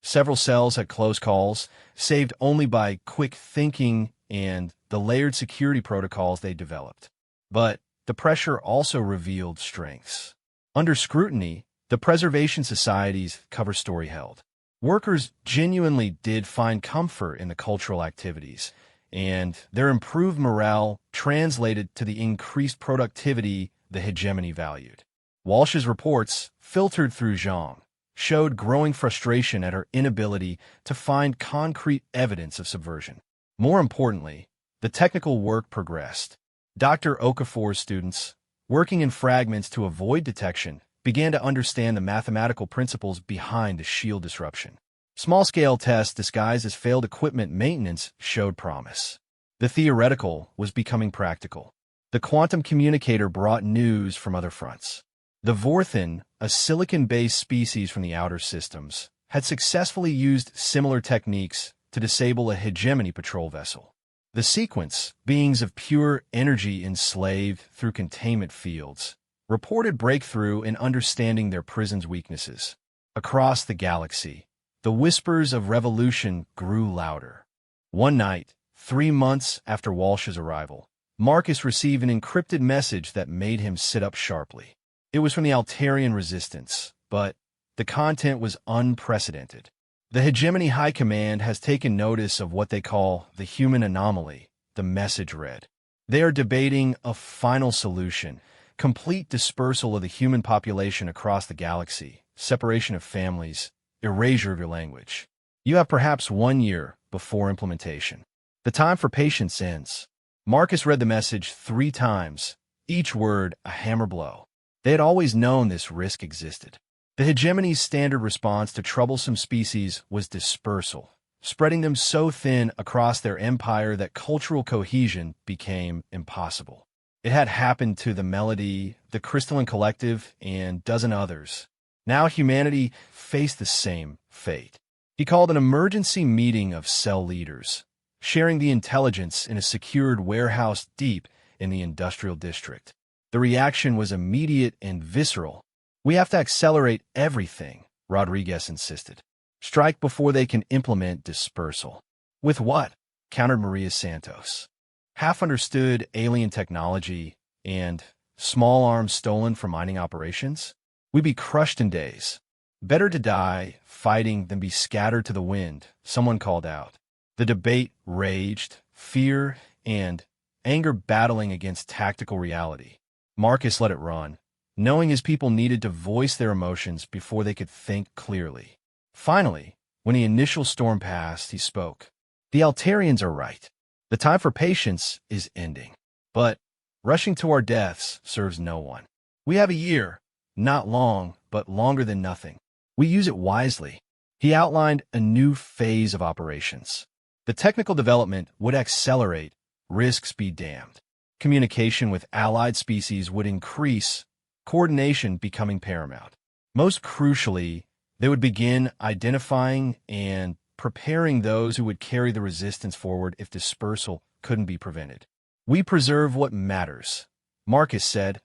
Several cells had close calls, saved only by quick thinking and the layered security protocols they developed. But the pressure also revealed strengths. Under scrutiny, the Preservation Society's cover story held. Workers genuinely did find comfort in the cultural activities, and their improved morale translated to the increased productivity the hegemony valued. Walsh's reports, filtered through Zhang, showed growing frustration at her inability to find concrete evidence of subversion. More importantly, the technical work progressed. Dr. Okafor's students, working in fragments to avoid detection, began to understand the mathematical principles behind the shield disruption. Small-scale tests disguised as failed equipment maintenance showed promise. The theoretical was becoming practical. The quantum communicator brought news from other fronts. The Vorthin, a silicon-based species from the outer systems, had successfully used similar techniques to disable a hegemony patrol vessel. The sequence, beings of pure energy enslaved through containment fields, reported breakthrough in understanding their prison's weaknesses. Across the galaxy, the whispers of revolution grew louder. One night, 3 months after Walsh's arrival, Marcus received an encrypted message that made him sit up sharply. It was from the Altarian resistance, but the content was unprecedented. The Hegemony High Command has taken notice of what they call the human anomaly, the message read. They are debating a final solution, complete dispersal of the human population across the galaxy, separation of families, erasure of your language. You have perhaps 1 year before implementation. The time for patience ends. Marcus read the message 3 times, each word a hammer blow. They had always known this risk existed. The hegemony's standard response to troublesome species was dispersal, spreading them so thin across their empire that cultural cohesion became impossible. It had happened to the Melody, the Crystalline Collective, and a dozen others. Now humanity faced the same fate. He called an emergency meeting of cell leaders, sharing the intelligence in a secured warehouse deep in the industrial district. The reaction was immediate and visceral. We have to accelerate everything, Rodriguez insisted. Strike before they can implement dispersal. With what? Countered Maria Santos. Half-understood alien technology and small arms stolen from mining operations? We'd be crushed in days. Better to die fighting than be scattered to the wind, someone called out. The debate raged, fear and anger battling against tactical reality. Marcus let it run, knowing his people needed to voice their emotions before they could think clearly. Finally, when the initial storm passed, he spoke. The Altarians are right. The time for patience is ending. But rushing to our deaths serves no one. We have a year, not long, but longer than nothing. We use it wisely. He outlined a new phase of operations. The technical development would accelerate, risks be damned. Communication with allied species would increase, coordination becoming paramount. Most crucially, they would begin identifying and preparing those who would carry the resistance forward if dispersal couldn't be prevented. "We preserve what matters," Marcus said,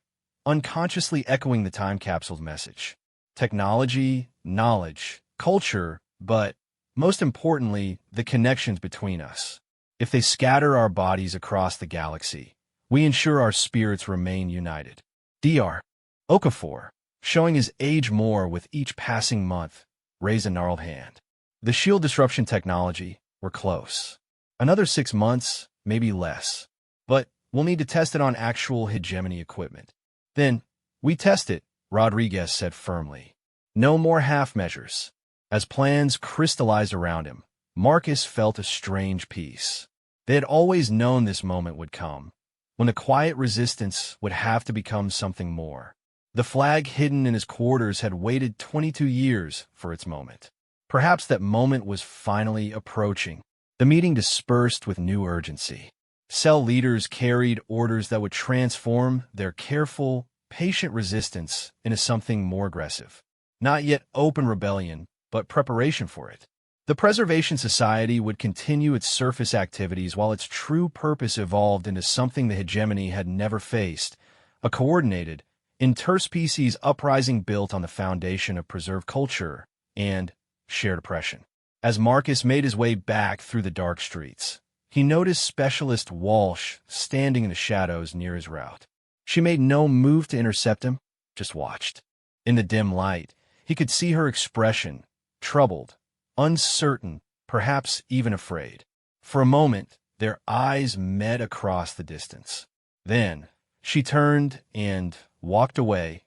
unconsciously echoing the time capsule's message. "Technology, knowledge, culture, but most importantly, the connections between us. If they scatter our bodies across the galaxy, we ensure our spirits remain united." Dr. Okafor, showing his age more with each passing month, raised a gnarled hand. "The shield disruption technology, we're close. Another 6 months, maybe less. But we'll need to test it on actual hegemony equipment." "Then we test it," Rodriguez said firmly. "No more half measures." As plans crystallized around him, Marcus felt a strange peace. They had always known this moment would come, when the quiet resistance would have to become something more. The flag hidden in his quarters had waited 22 years for its moment. Perhaps that moment was finally approaching. The meeting dispersed with new urgency. Cell leaders carried orders that would transform their careful, patient resistance into something more aggressive. Not yet open rebellion, but preparation for it. The Preservation Society would continue its surface activities while its true purpose evolved into something the hegemony had never faced, a coordinated, interspecies uprising built on the foundation of preserved culture and shared oppression. As Marcus made his way back through the dark streets, he noticed Specialist Walsh standing in the shadows near his route. She made no move to intercept him, just watched. In the dim light, he could see her expression, troubled, uncertain, perhaps even afraid. For a moment, their eyes met across the distance. Then, she turned and walked away,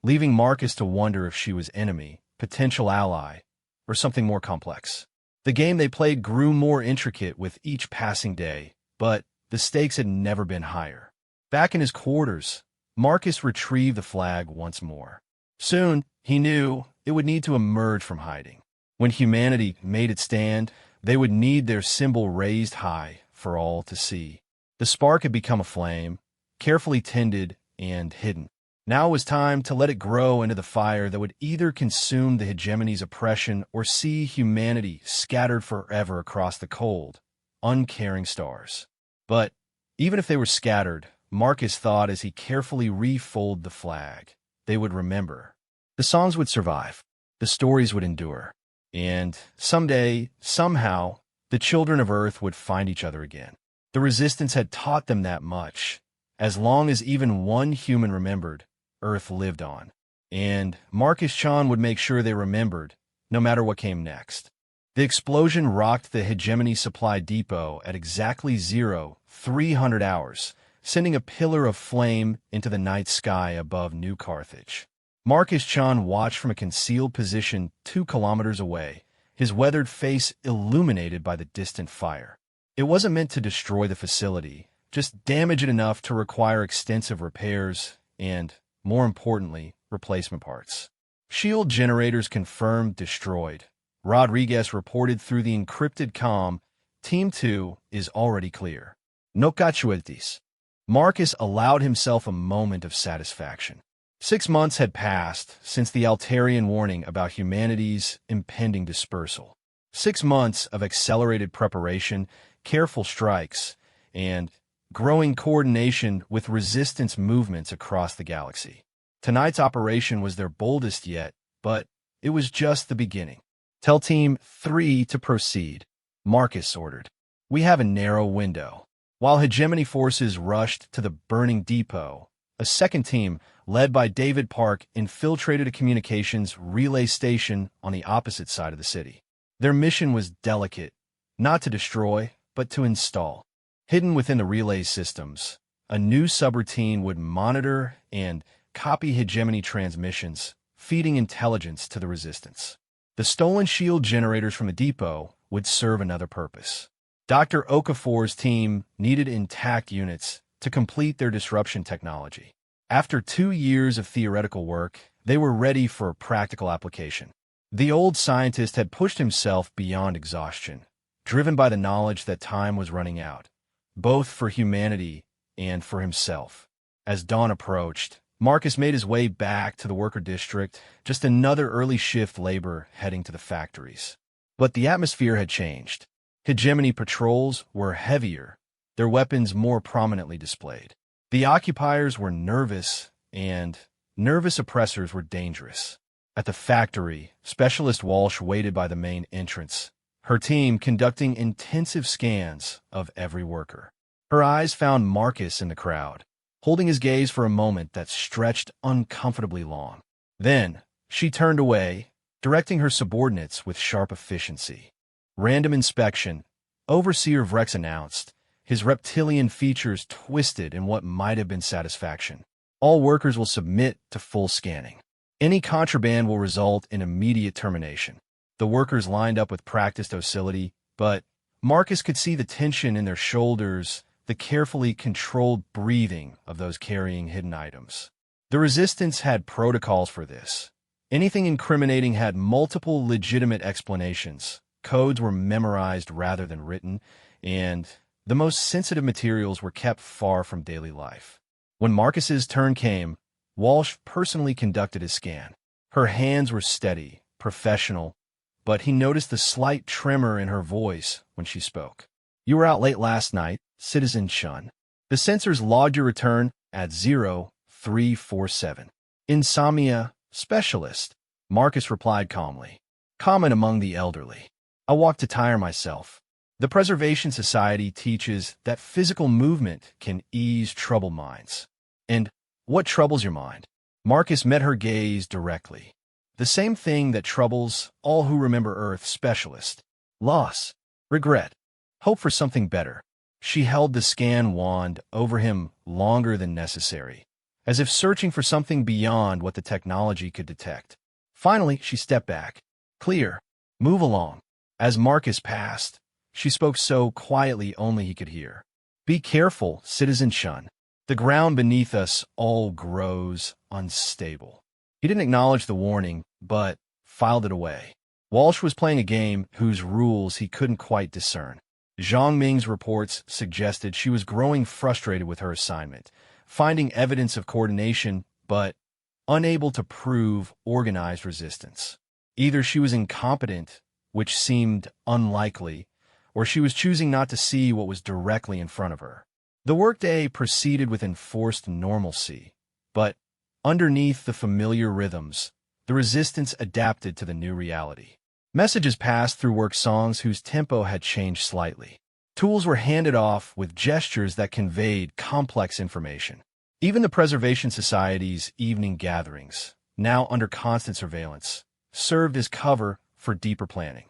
leaving Marcus to wonder if she was enemy, potential ally, or something more complex. The game they played grew more intricate with each passing day, but the stakes had never been higher. Back in his quarters, Marcus retrieved the flag once more. Soon, he knew it would need to emerge from hiding. When humanity made its stand, they would need their symbol raised high for all to see. The spark had become a flame, carefully tended and hidden. Now it was time to let it grow into the fire that would either consume the hegemony's oppression or see humanity scattered forever across the cold, uncaring stars. But even if they were scattered, Marcus thought as he carefully refolded the flag, they would remember. The songs would survive, the stories would endure, and someday, somehow, the children of Earth would find each other again. The resistance had taught them that much. As long as even one human remembered, Earth lived on. And Marcus Chan would make sure they remembered, no matter what came next. The explosion rocked the hegemony supply depot at exactly 0300 hours, sending a pillar of flame into the night sky above New Carthage. Marcus Chan watched from a concealed position 2 kilometers away, his weathered face illuminated by the distant fire. It wasn't meant to destroy the facility, just damage it enough to require extensive repairs and, more importantly, replacement parts. Shield generators confirmed destroyed. Rodriguez reported through the encrypted comm, Team 2 is already clear. No casualties. Marcus allowed himself a moment of satisfaction. 6 months had passed since the Altarian warning about humanity's impending dispersal. 6 months of accelerated preparation, careful strikes, and growing coordination with resistance movements across the galaxy. Tonight's operation was their boldest yet, but it was just the beginning. "Tell Team 3 to proceed," Marcus ordered. "We have a narrow window." While hegemony forces rushed to the burning depot, a second team, led by David Park, infiltrated a communications relay station on the opposite side of the city. Their mission was delicate, not to destroy, but to install. Hidden within the relay systems, a new subroutine would monitor and copy hegemony transmissions, feeding intelligence to the resistance. The stolen shield generators from the depot would serve another purpose. Dr. Okafor's team needed intact units to complete their disruption technology. After 2 years of theoretical work, they were ready for practical application. The old scientist had pushed himself beyond exhaustion, driven by the knowledge that time was running out, both for humanity and for himself. As dawn approached, Marcus made his way back to the worker district, just another early shift labor heading to the factories. But the atmosphere had changed. Hegemony patrols were heavier, their weapons more prominently displayed. The occupiers were nervous, and nervous oppressors were dangerous. At the factory, Specialist Walsh waited by the main entrance, her team conducting intensive scans of every worker. Her eyes found Marcus in the crowd, holding his gaze for a moment that stretched uncomfortably long. Then, she turned away, directing her subordinates with sharp efficiency. Random inspection, Overseer Vrex announced, his reptilian features twisted in what might have been satisfaction. All workers will submit to full scanning. Any contraband will result in immediate termination. The workers lined up with practiced docility, but Marcus could see the tension in their shoulders, the carefully controlled breathing of those carrying hidden items. The resistance had protocols for this. Anything incriminating had multiple legitimate explanations. Codes were memorized rather than written, and the most sensitive materials were kept far from daily life. When Marcus's turn came, Walsh personally conducted his scan. Her hands were steady, professional, but he noticed the slight tremor in her voice when she spoke. "You were out late last night, Citizen Shun. The sensors logged your return at 0347. Insomnia Specialist," Marcus replied calmly. "Common among the elderly. I walk to tire myself. The Preservation Society teaches that physical movement can ease troubled minds." "And what troubles your mind?" Marcus met her gaze directly. "The same thing that troubles all who remember Earth, Specialist. Loss, regret, hope for something better." She held the scan wand over him longer than necessary, as if searching for something beyond what the technology could detect. Finally, she stepped back. "Clear. Move along." As Marcus passed, she spoke so quietly only he could hear. "Be careful, Citizen Shun. The ground beneath us all grows unstable." He didn't acknowledge the warning, but filed it away. Walsh was playing a game whose rules he couldn't quite discern. Zhang Ming's reports suggested she was growing frustrated with her assignment, finding evidence of coordination, but unable to prove organized resistance. Either she was incompetent, which seemed unlikely, or she was choosing not to see what was directly in front of her. The workday proceeded with enforced normalcy, but underneath the familiar rhythms, the resistance adapted to the new reality. Messages passed through work songs whose tempo had changed slightly. Tools were handed off with gestures that conveyed complex information. Even the Preservation Society's evening gatherings, now under constant surveillance, served as cover for deeper planning.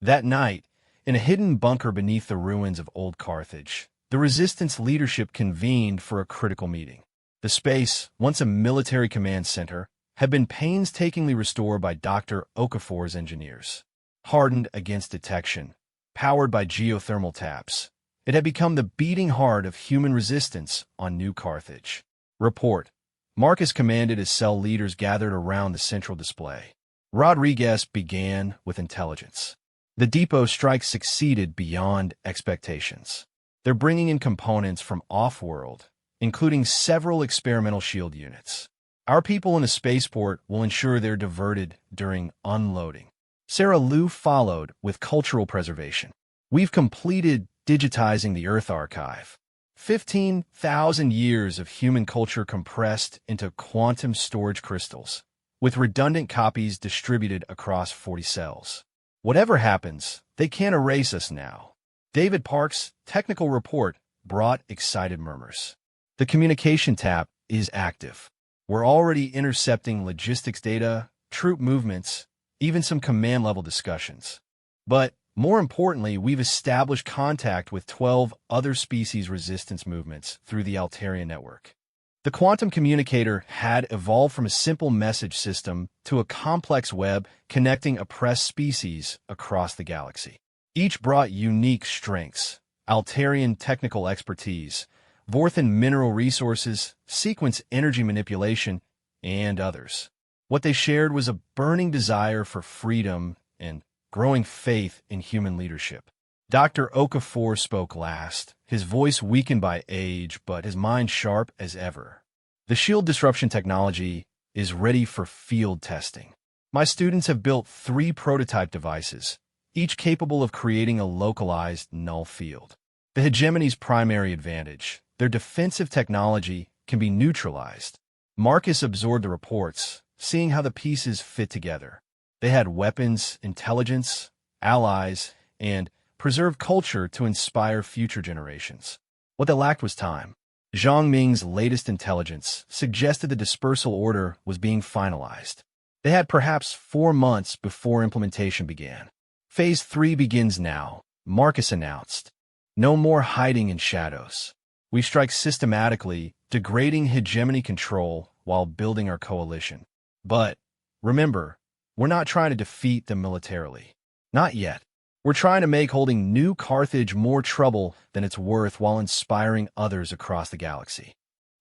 That night, in a hidden bunker beneath the ruins of Old Carthage, the Resistance leadership convened for a critical meeting. The space, once a military command center, had been painstakingly restored by Dr. Okafor's engineers. Hardened against detection, powered by geothermal taps, it had become the beating heart of human resistance on New Carthage. Report. Marcus commanded as cell leaders gathered around the central display. Rodriguez began with intelligence. The depot strike succeeded beyond expectations. They're bringing in components from off-world, including several experimental shield units. Our people in the spaceport will ensure they're diverted during unloading. Sarah Liu followed with cultural preservation. We've completed digitizing the Earth archive. 15,000 years of human culture compressed into quantum storage crystals, with redundant copies distributed across 40 cells. Whatever happens, they can't erase us now. David Park's technical report brought excited murmurs. The communication tap is active. We're already intercepting logistics data, troop movements, even some command-level discussions. But more importantly, we've established contact with 12 other species resistance movements through the Altarian network. The quantum communicator had evolved from a simple message system to a complex web connecting oppressed species across the galaxy. Each brought unique strengths: Altarian technical expertise, Vorthan mineral resources, sequence energy manipulation, and others. What they shared was a burning desire for freedom and growing faith in human leadership. Dr. Okafor spoke last, his voice weakened by age, but his mind sharp as ever. The shield disruption technology is ready for field testing. My students have built 3 prototype devices, each capable of creating a localized null field. The hegemony's primary advantage, their defensive technology, can be neutralized. Marcus absorbed the reports, seeing how the pieces fit together. They had weapons, intelligence, allies, and preserved culture to inspire future generations. What they lacked was time. Zhang Ming's latest intelligence suggested the dispersal order was being finalized. They had perhaps 4 months before implementation began. Phase 3 begins now, Marcus announced. No more hiding in shadows. We strike systematically, degrading hegemony control while building our coalition. But, remember, we're not trying to defeat them militarily. Not yet. We're trying to make holding New Carthage more trouble than it's worth while inspiring others across the galaxy.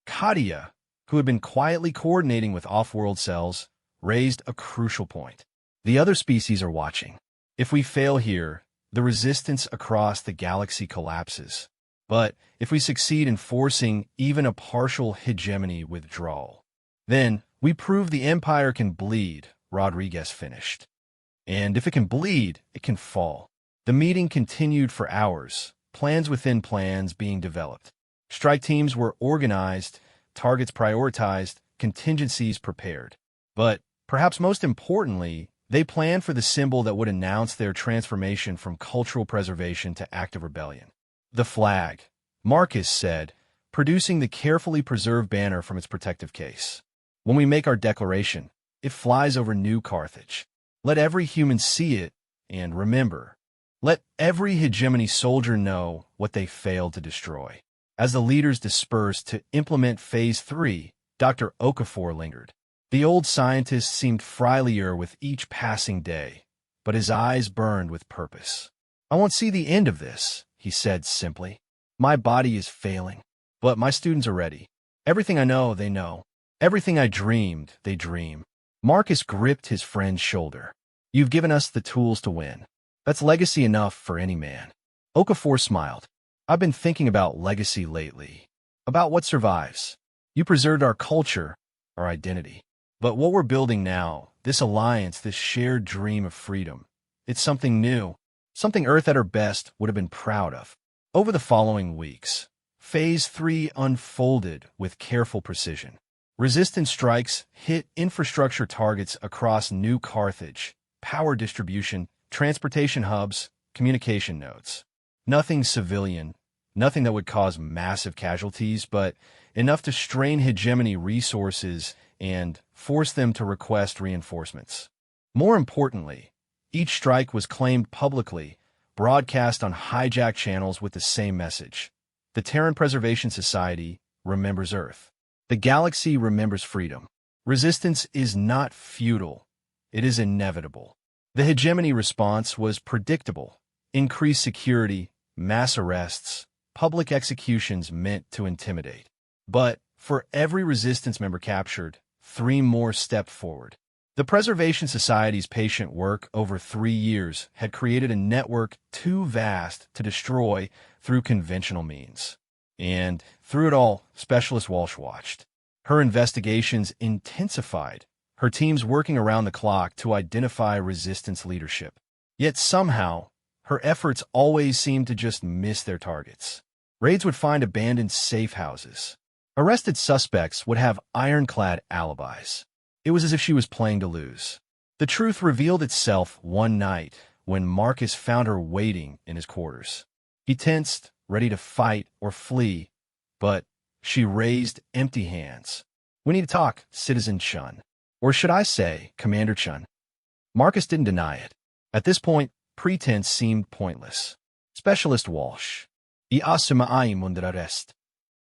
Katia, who had been quietly coordinating with off-world cells, raised a crucial point. The other species are watching. If we fail here, the resistance across the galaxy collapses. But if we succeed in forcing even a partial hegemony withdrawal, then we prove the Empire can bleed, Rodriguez finished. And if it can bleed, it can fall. The meeting continued for hours, plans within plans being developed. Strike teams were organized, targets prioritized, contingencies prepared. But, perhaps most importantly, they planned for the symbol that would announce their transformation from cultural preservation to active rebellion. The flag, Marcus said, producing the carefully preserved banner from its protective case. When we make our declaration, it flies over New Carthage. Let every human see it, and remember, let every hegemony soldier know what they failed to destroy. As the leaders dispersed to implement Phase 3, Dr. Okafor lingered. The old scientist seemed frilier with each passing day, but his eyes burned with purpose. I won't see the end of this, he said simply. My body is failing, but my students are ready. Everything I know, they know. Everything I dreamed, they dream. Marcus gripped his friend's shoulder. You've given us the tools to win. That's legacy enough for any man. Okafor smiled. I've been thinking about legacy lately. About what survives. You preserved our culture, our identity. But what we're building now, this alliance, this shared dream of freedom, it's something new. Something Earth at her best would have been proud of. Over the following weeks, Phase 3 unfolded with careful precision. Resistance strikes hit infrastructure targets across New Carthage, power distribution, transportation hubs, communication nodes. Nothing civilian, nothing that would cause massive casualties, but enough to strain hegemony resources and force them to request reinforcements. More importantly, each strike was claimed publicly, broadcast on hijacked channels with the same message. The Terran Preservation Society remembers Earth. The galaxy remembers freedom. Resistance is not futile. It is inevitable. The hegemony response was predictable. Increased security, mass arrests, public executions meant to intimidate. But for every resistance member captured, 3 more stepped forward. The Preservation Society's patient work over 3 years had created a network too vast to destroy through conventional means. And through it all, Specialist Walsh watched. Her investigations intensified, her teams working around the clock to identify resistance leadership. Yet somehow, her efforts always seemed to just miss their targets. Raids would find abandoned safe houses. Arrested suspects would have ironclad alibis. It was as if she was playing to lose. The truth revealed itself one night when Marcus found her waiting in his quarters. He tensed, ready to fight or flee, but she raised empty hands. We need to talk, Citizen Chun. Or should I say, Commander Chun? Marcus didn't deny it. At this point, pretense seemed pointless. Specialist Walsh. I asuma aim under arrest.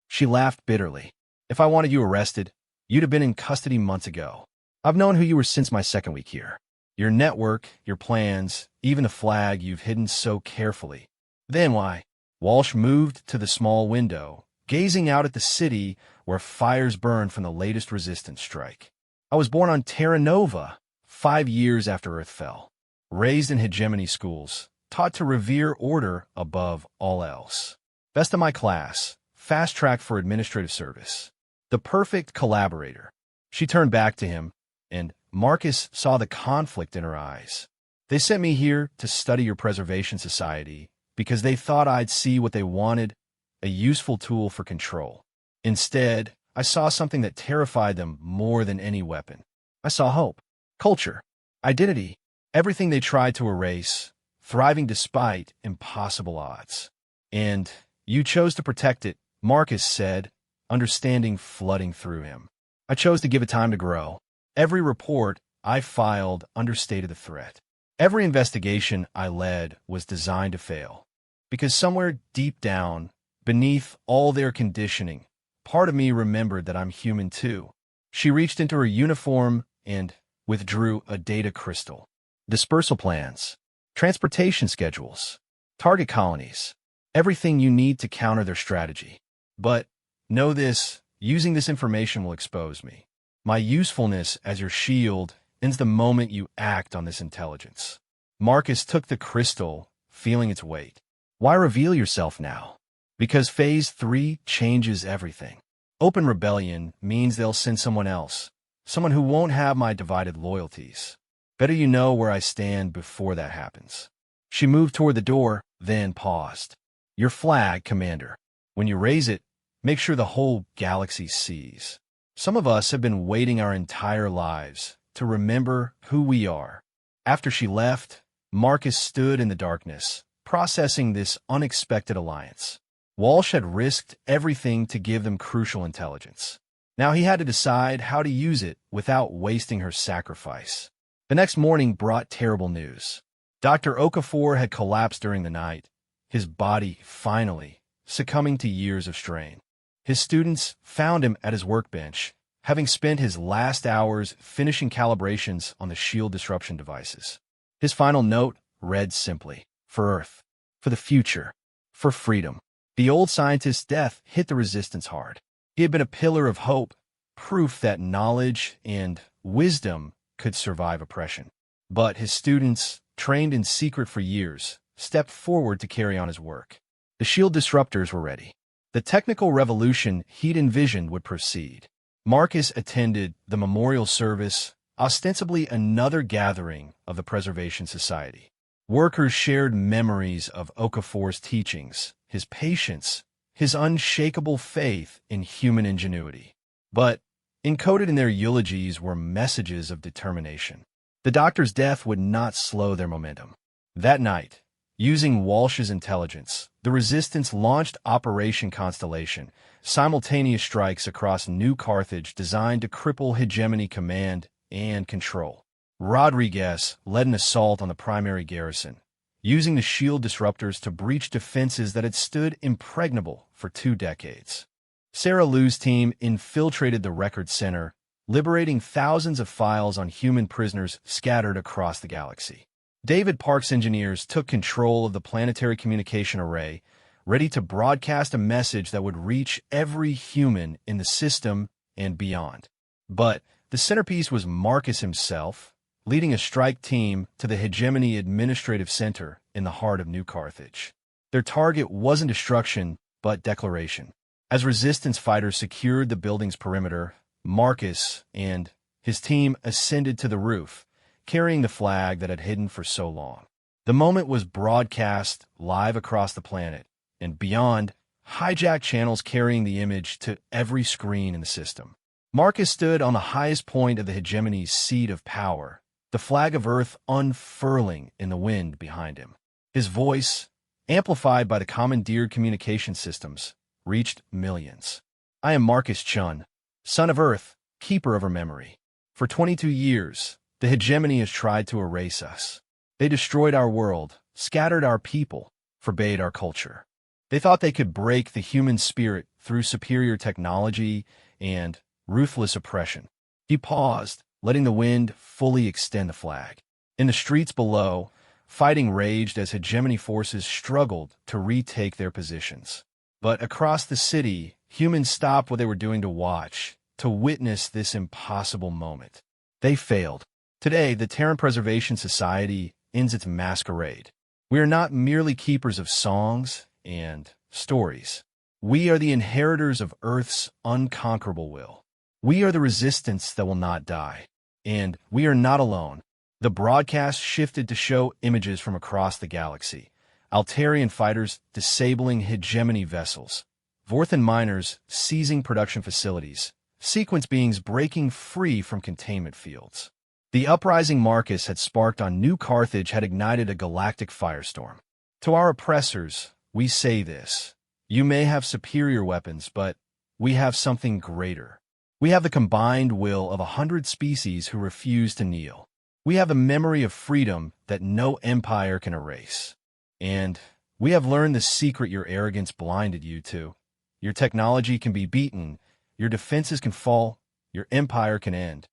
She laughed bitterly. If I wanted you arrested, you'd have been in custody months ago. I've known who you were since my second week here. Your network, your plans, even the flag you've hidden so carefully. Then why? Walsh moved to the small window, gazing out at the city where fires burned from the latest resistance strike. I was born on Terra Nova, 5 years after Earth fell. Raised in hegemony schools, taught to revere order above all else. Best of my class, fast track for administrative service. The perfect collaborator. She turned back to him, and Marcus saw the conflict in her eyes. They sent me here to study your preservation society because they thought I'd see what they wanted, a useful tool for control. Instead, I saw something that terrified them more than any weapon. I saw hope, culture, identity, everything they tried to erase, thriving despite impossible odds. And you chose to protect it, Marcus said, understanding flooding through him. I chose to give it time to grow. Every report I filed understated the threat. Every investigation I led was designed to fail. Because somewhere deep down, beneath all their conditioning, part of me remembered that I'm human too. She reached into her uniform and withdrew a data crystal. Dispersal plans, transportation schedules, target colonies, everything you need to counter their strategy. But know this, using this information will expose me. My usefulness as your shield ends the moment you act on this intelligence. Marcus took the crystal, feeling its weight. Why reveal yourself now? Because Phase 3 changes everything. Open rebellion means they'll send someone else, someone who won't have my divided loyalties. Better you know where I stand before that happens. She moved toward the door, then paused. Your flag, Commander. When you raise it, make sure the whole galaxy sees. Some of us have been waiting our entire lives to remember who we are. After she left, Marcus stood in the darkness, processing this unexpected alliance. Walsh had risked everything to give them crucial intelligence. Now he had to decide how to use it without wasting her sacrifice. The next morning brought terrible news. Dr. Okafor had collapsed during the night, his body finally succumbing to years of strain. His students found him at his workbench, having spent his last hours finishing calibrations on the shield disruption devices. His final note read simply, for Earth, for the future, for freedom. The old scientist's death hit the resistance hard. He had been a pillar of hope, proof that knowledge and wisdom could survive oppression. But his students, trained in secret for years, stepped forward to carry on his work. The shield disruptors were ready. The technical revolution he'd envisioned would proceed. Marcus attended the memorial service, ostensibly another gathering of the Preservation Society. Workers shared memories of Okafor's teachings, his patience, his unshakable faith in human ingenuity. But encoded in their eulogies were messages of determination. The doctor's death would not slow their momentum. That night, using Walsh's intelligence, the Resistance launched Operation Constellation, simultaneous strikes across New Carthage designed to cripple hegemony command and control. Rodriguez led an assault on the primary garrison, using the shield disruptors to breach defenses that had stood impregnable for 2 decades. Sarah Lou's team infiltrated the record center, liberating thousands of files on human prisoners scattered across the galaxy. David Park's engineers took control of the planetary communication array, ready to broadcast a message that would reach every human in the system and beyond. But the centerpiece was Marcus himself, leading a strike team to the Hegemony Administrative Center in the heart of New Carthage. Their target wasn't destruction, but declaration. As resistance fighters secured the building's perimeter, Marcus and his team ascended to the roof, carrying the flag that had hidden for so long. The moment was broadcast live across the planet, and beyond, hijacked channels carrying the image to every screen in the system. Marcus stood on the highest point of the hegemony's seat of power, the flag of Earth unfurling in the wind behind him. His voice, amplified by the commandeered communication systems, reached millions. I am Marcus Chun, son of Earth, keeper of her memory. For 22 years, the hegemony has tried to erase us. They destroyed our world, scattered our people, forbade our culture. They thought they could break the human spirit through superior technology and ruthless oppression. He paused, letting the wind fully extend the flag. In the streets below, fighting raged as hegemony forces struggled to retake their positions. But across the city, humans stopped what they were doing to watch, to witness this impossible moment. They failed. Today, the Terran Preservation Society ends its masquerade. We are not merely keepers of songs and stories. We are the inheritors of Earth's unconquerable will. We are the resistance that will not die. And we are not alone. The broadcast shifted to show images from across the galaxy. Altarian fighters disabling hegemony vessels. Vorthan miners seizing production facilities. Sequence beings breaking free from containment fields. The uprising Marcus had sparked on New Carthage had ignited a galactic firestorm. To our oppressors, we say this. You may have superior weapons, but we have something greater. We have the combined will of 100 species who refuse to kneel. We have the memory of freedom that no empire can erase. And we have learned the secret your arrogance blinded you to. Your technology can be beaten, your defenses can fall, your empire can end.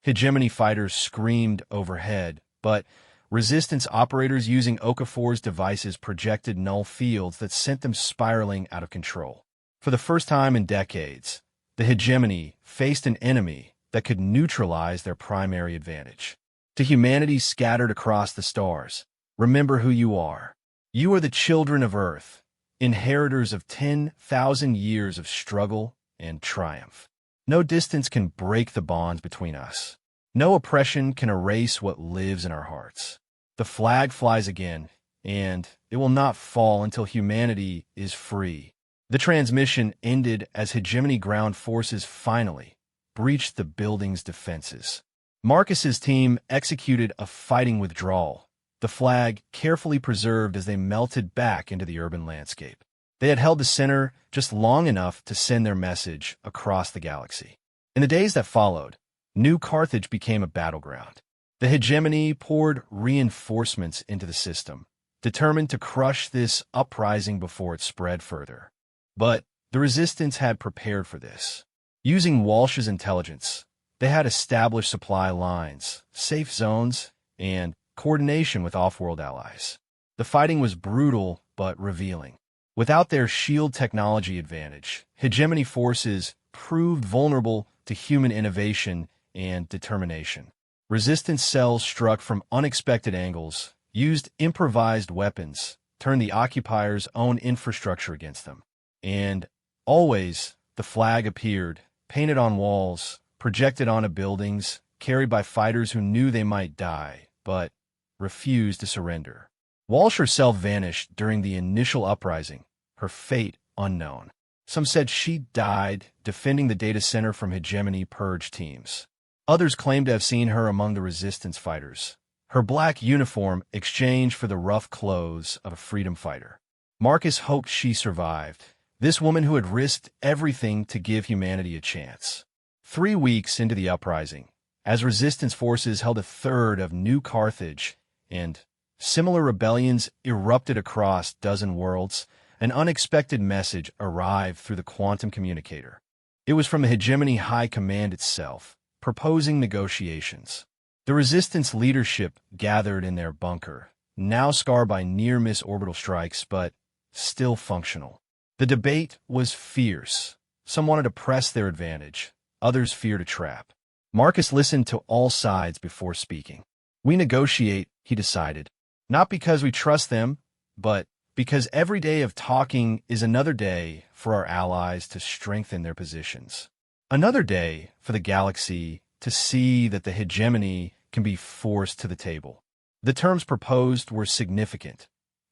Hegemony fighters screamed overhead, but resistance operators using Okafor's devices projected null fields that sent them spiraling out of control. For the first time in decades, the hegemony faced an enemy that could neutralize their primary advantage. To humanity scattered across the stars, remember who you are. You are the children of Earth, inheritors of 10,000 years of struggle and triumph. No distance can break the bonds between us. No oppression can erase what lives in our hearts. The flag flies again, and it will not fall until humanity is free. The transmission ended as hegemony ground forces finally breached the building's defenses. Marcus's team executed a fighting withdrawal, the flag carefully preserved as they melted back into the urban landscape. They had held the center just long enough to send their message across the galaxy. In the days that followed, New Carthage became a battleground. The hegemony poured reinforcements into the system, determined to crush this uprising before it spread further. But the resistance had prepared for this. Using Walsh's intelligence, they had established supply lines, safe zones, and coordination with off-world allies. The fighting was brutal but revealing. Without their shield technology advantage, hegemony forces proved vulnerable to human innovation and determination. Resistance cells struck from unexpected angles, used improvised weapons, turned the occupiers' own infrastructure against them. And always, the flag appeared, painted on walls, projected onto buildings, carried by fighters who knew they might die, but refused to surrender. Walsh herself vanished during the initial uprising, her fate unknown. Some said she died defending the data center from hegemony purge teams. Others claimed to have seen her among the resistance fighters, her black uniform exchanged for the rough clothes of a freedom fighter. Marcus hoped she survived, this woman who had risked everything to give humanity a chance. 3 weeks into the uprising, as resistance forces held a third of New Carthage and similar rebellions erupted across dozen worlds, an unexpected message arrived through the quantum communicator. It was from the hegemony high command itself, proposing negotiations. The resistance leadership gathered in their bunker, now scarred by near-miss orbital strikes, but still functional. The debate was fierce. Some wanted to press their advantage, others feared a trap. Marcus listened to all sides before speaking. We negotiate, he decided, not because we trust them, but because every day of talking is another day for our allies to strengthen their positions. Another day for the galaxy to see that the hegemony can be forced to the table. The terms proposed were significant.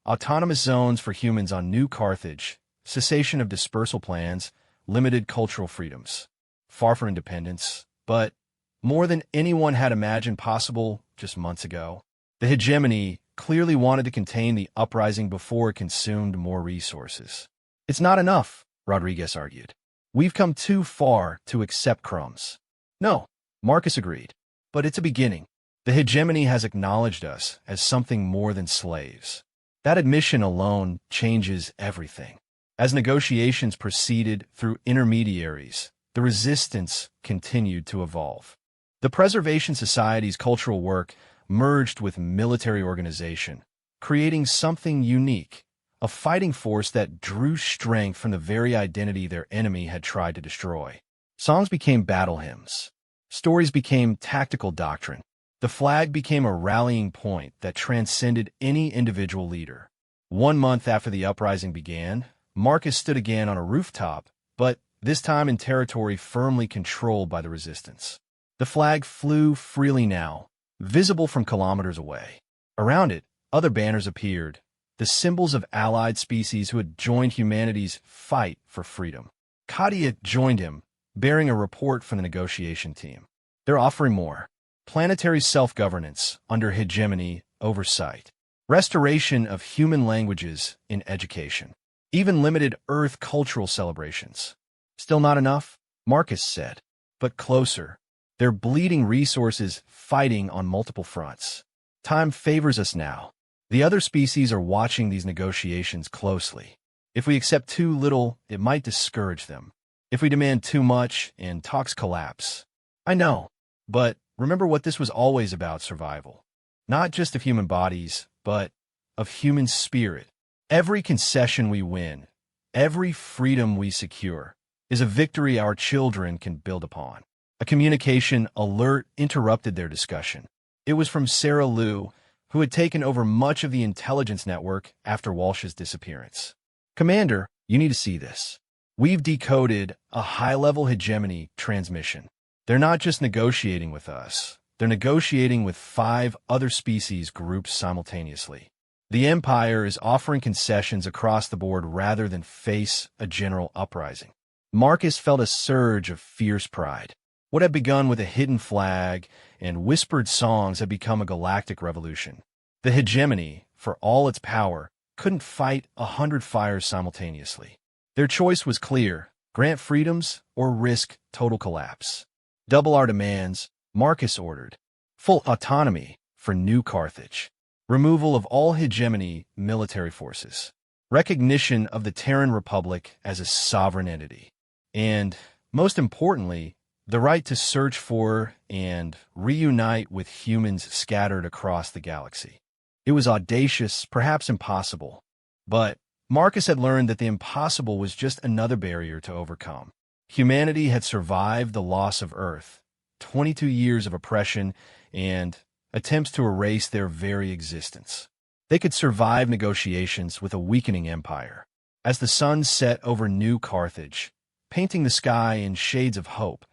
Autonomous zones for humans on New Carthage, cessation of dispersal plans, limited cultural freedoms. Far from independence, but more than anyone had imagined possible just months ago. The hegemony clearly wanted to contain the uprising before it consumed more resources. It's not enough, Rodriguez argued. We've come too far to accept crumbs. No, Marcus agreed, but it's a beginning. The hegemony has acknowledged us as something more than slaves. That admission alone changes everything. As negotiations proceeded through intermediaries, the resistance continued to evolve. The Preservation Society's cultural work merged with military organization, creating something unique, a fighting force that drew strength from the very identity their enemy had tried to destroy. Songs became battle hymns. Stories became tactical doctrine. The flag became a rallying point that transcended any individual leader. 1 month after the uprising began, Marcus stood again on a rooftop, but this time in territory firmly controlled by the resistance. The flag flew freely now, visible from kilometers away. Around it, other banners appeared, the symbols of allied species who had joined humanity's fight for freedom. Kadia joined him, bearing a report from the negotiation team. They're offering more. Planetary self-governance under hegemony oversight. Restoration of human languages in education. Even limited Earth cultural celebrations. Still not enough? Marcus said. But closer. They're bleeding resources fighting on multiple fronts. Time favors us now. The other species are watching these negotiations closely. If we accept too little, it might discourage them. If we demand too much, and talks collapse. I know, but remember what this was always about: survival. Not just of human bodies, but of human spirit. Every concession we win, every freedom we secure, is a victory our children can build upon. A communication alert interrupted their discussion. It was from Sarah Liu, who had taken over much of the intelligence network after Walsh's disappearance. Commander, you need to see this. We've decoded a high-level hegemony transmission. They're not just negotiating with us. They're negotiating with 5 other species groups simultaneously. The Empire is offering concessions across the board rather than face a general uprising. Marcus felt a surge of fierce pride. What had begun with a hidden flag and whispered songs had become a galactic revolution. The hegemony, for all its power, couldn't fight 100 fires simultaneously. Their choice was clear: grant freedoms or risk total collapse. Double our demands, Marcus ordered. Full autonomy for New Carthage. Removal of all hegemony military forces. Recognition of the Terran Republic as a sovereign entity. And, most importantly, the right to search for and reunite with humans scattered across the galaxy. It was audacious, perhaps impossible. But Marcus had learned that the impossible was just another barrier to overcome. Humanity had survived the loss of Earth, 22 years of oppression, and attempts to erase their very existence. They could survive negotiations with a weakening empire. As the sun set over New Carthage, painting the sky in shades of hope,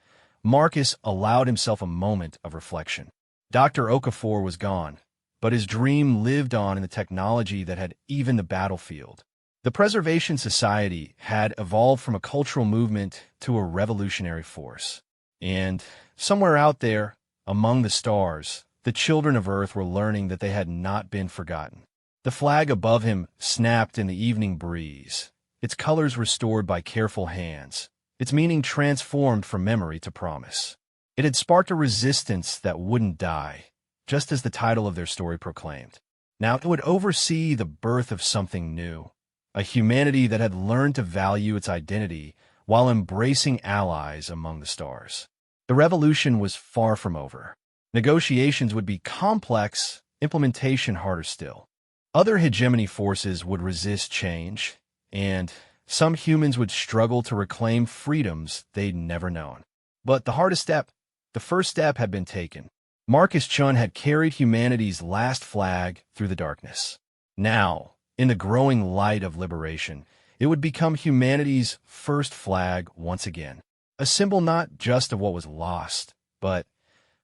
Marcus allowed himself a moment of reflection. Dr. Okafor was gone, but his dream lived on in the technology that had evened the battlefield. The Preservation Society had evolved from a cultural movement to a revolutionary force. And somewhere out there, among the stars, the children of Earth were learning that they had not been forgotten. The flag above him snapped in the evening breeze, its colors restored by careful hands, its meaning transformed from memory to promise. It had sparked a resistance that wouldn't die, just as the title of their story proclaimed. Now it would oversee the birth of something new, a humanity that had learned to value its identity while embracing allies among the stars. The revolution was far from over. Negotiations would be complex, implementation harder still. Other hegemony forces would resist change, and some humans would struggle to reclaim freedoms they'd never known. But the first step had been taken. Marcus Chun had carried humanity's last flag through the darkness. Now, in the growing light of liberation, it would become humanity's first flag once again. A symbol not just of what was lost, but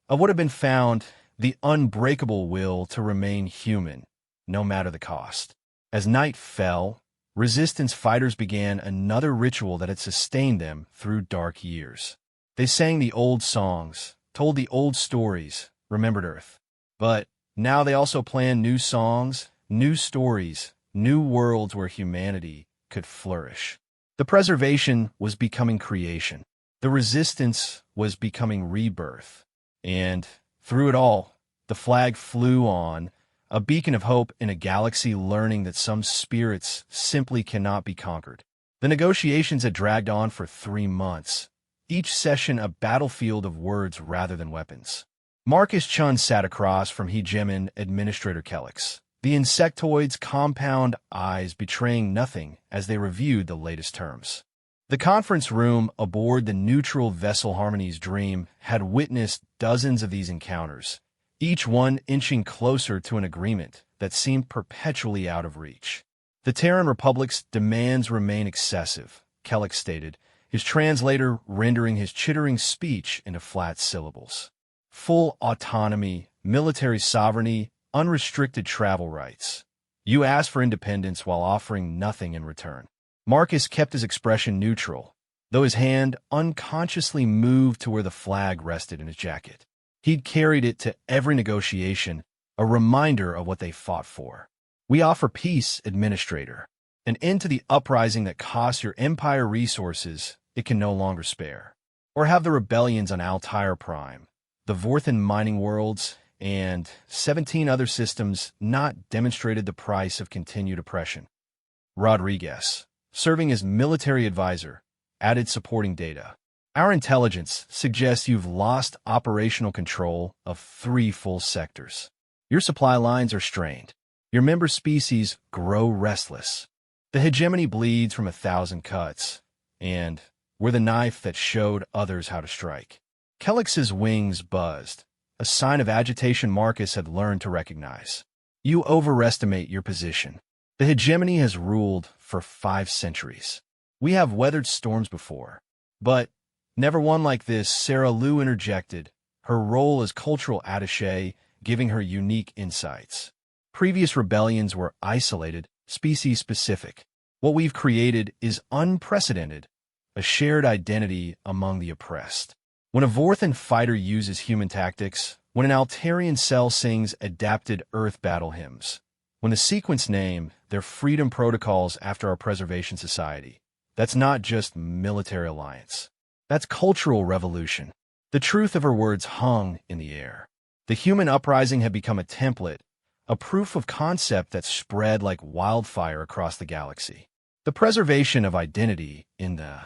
of what had been found, the unbreakable will to remain human, no matter the cost. As night fell, resistance fighters began another ritual that had sustained them through dark years. They sang the old songs, told the old stories, remembered Earth. But now they also planned new songs, new stories, new worlds where humanity could flourish. The preservation was becoming creation. The resistance was becoming rebirth. And through it all, the flag flew on, a beacon of hope in a galaxy learning that some spirits simply cannot be conquered. The negotiations had dragged on for 3 months, each session a battlefield of words rather than weapons. Marcus Chun sat across from Hegemon Administrator Kellix, the insectoid's compound eyes betraying nothing as they reviewed the latest terms. The conference room aboard the neutral vessel Harmony's Dream had witnessed dozens of these encounters, each one inching closer to an agreement that seemed perpetually out of reach. The Terran Republic's demands remain excessive, Kellix stated, his translator rendering his chittering speech into flat syllables. Full autonomy military sovereignty, unrestricted travel rights. You asked for independence while offering nothing in return. Marcus kept his expression neutral, though his hand unconsciously moved to where the flag rested in his jacket. He'd carried it to every negotiation, a reminder of what they fought for. We offer peace, Administrator, an end to the uprising that costs your empire resources it can no longer spare. Or have the rebellions on Altair Prime, the Vorthan mining worlds, and 17 other systems not demonstrated the price of continued oppression. Rodriguez, serving as military advisor, added supporting data. Our intelligence suggests you've lost operational control of 3 full sectors. Your supply lines are strained. Your member species grow restless. The hegemony bleeds from 1,000 cuts, and we're the knife that showed others how to strike. Kellix's wings buzzed, a sign of agitation Marcus had learned to recognize. You overestimate your position. The hegemony has ruled for 5 centuries. We have weathered storms before, but never one like this. Sarah Lou interjected, her role as cultural attaché giving her unique insights. Previous rebellions were isolated, species-specific. What we've created is unprecedented, a shared identity among the oppressed. When a Vorthan fighter uses human tactics, when an Altarian cell sings adapted Earth battle hymns, when the sequence name their freedom protocols after our preservation society, that's not just military alliance. That's cultural revolution. The truth of her words hung in the air. The human uprising had become a template, a proof of concept that spread like wildfire across the galaxy. The preservation of identity in the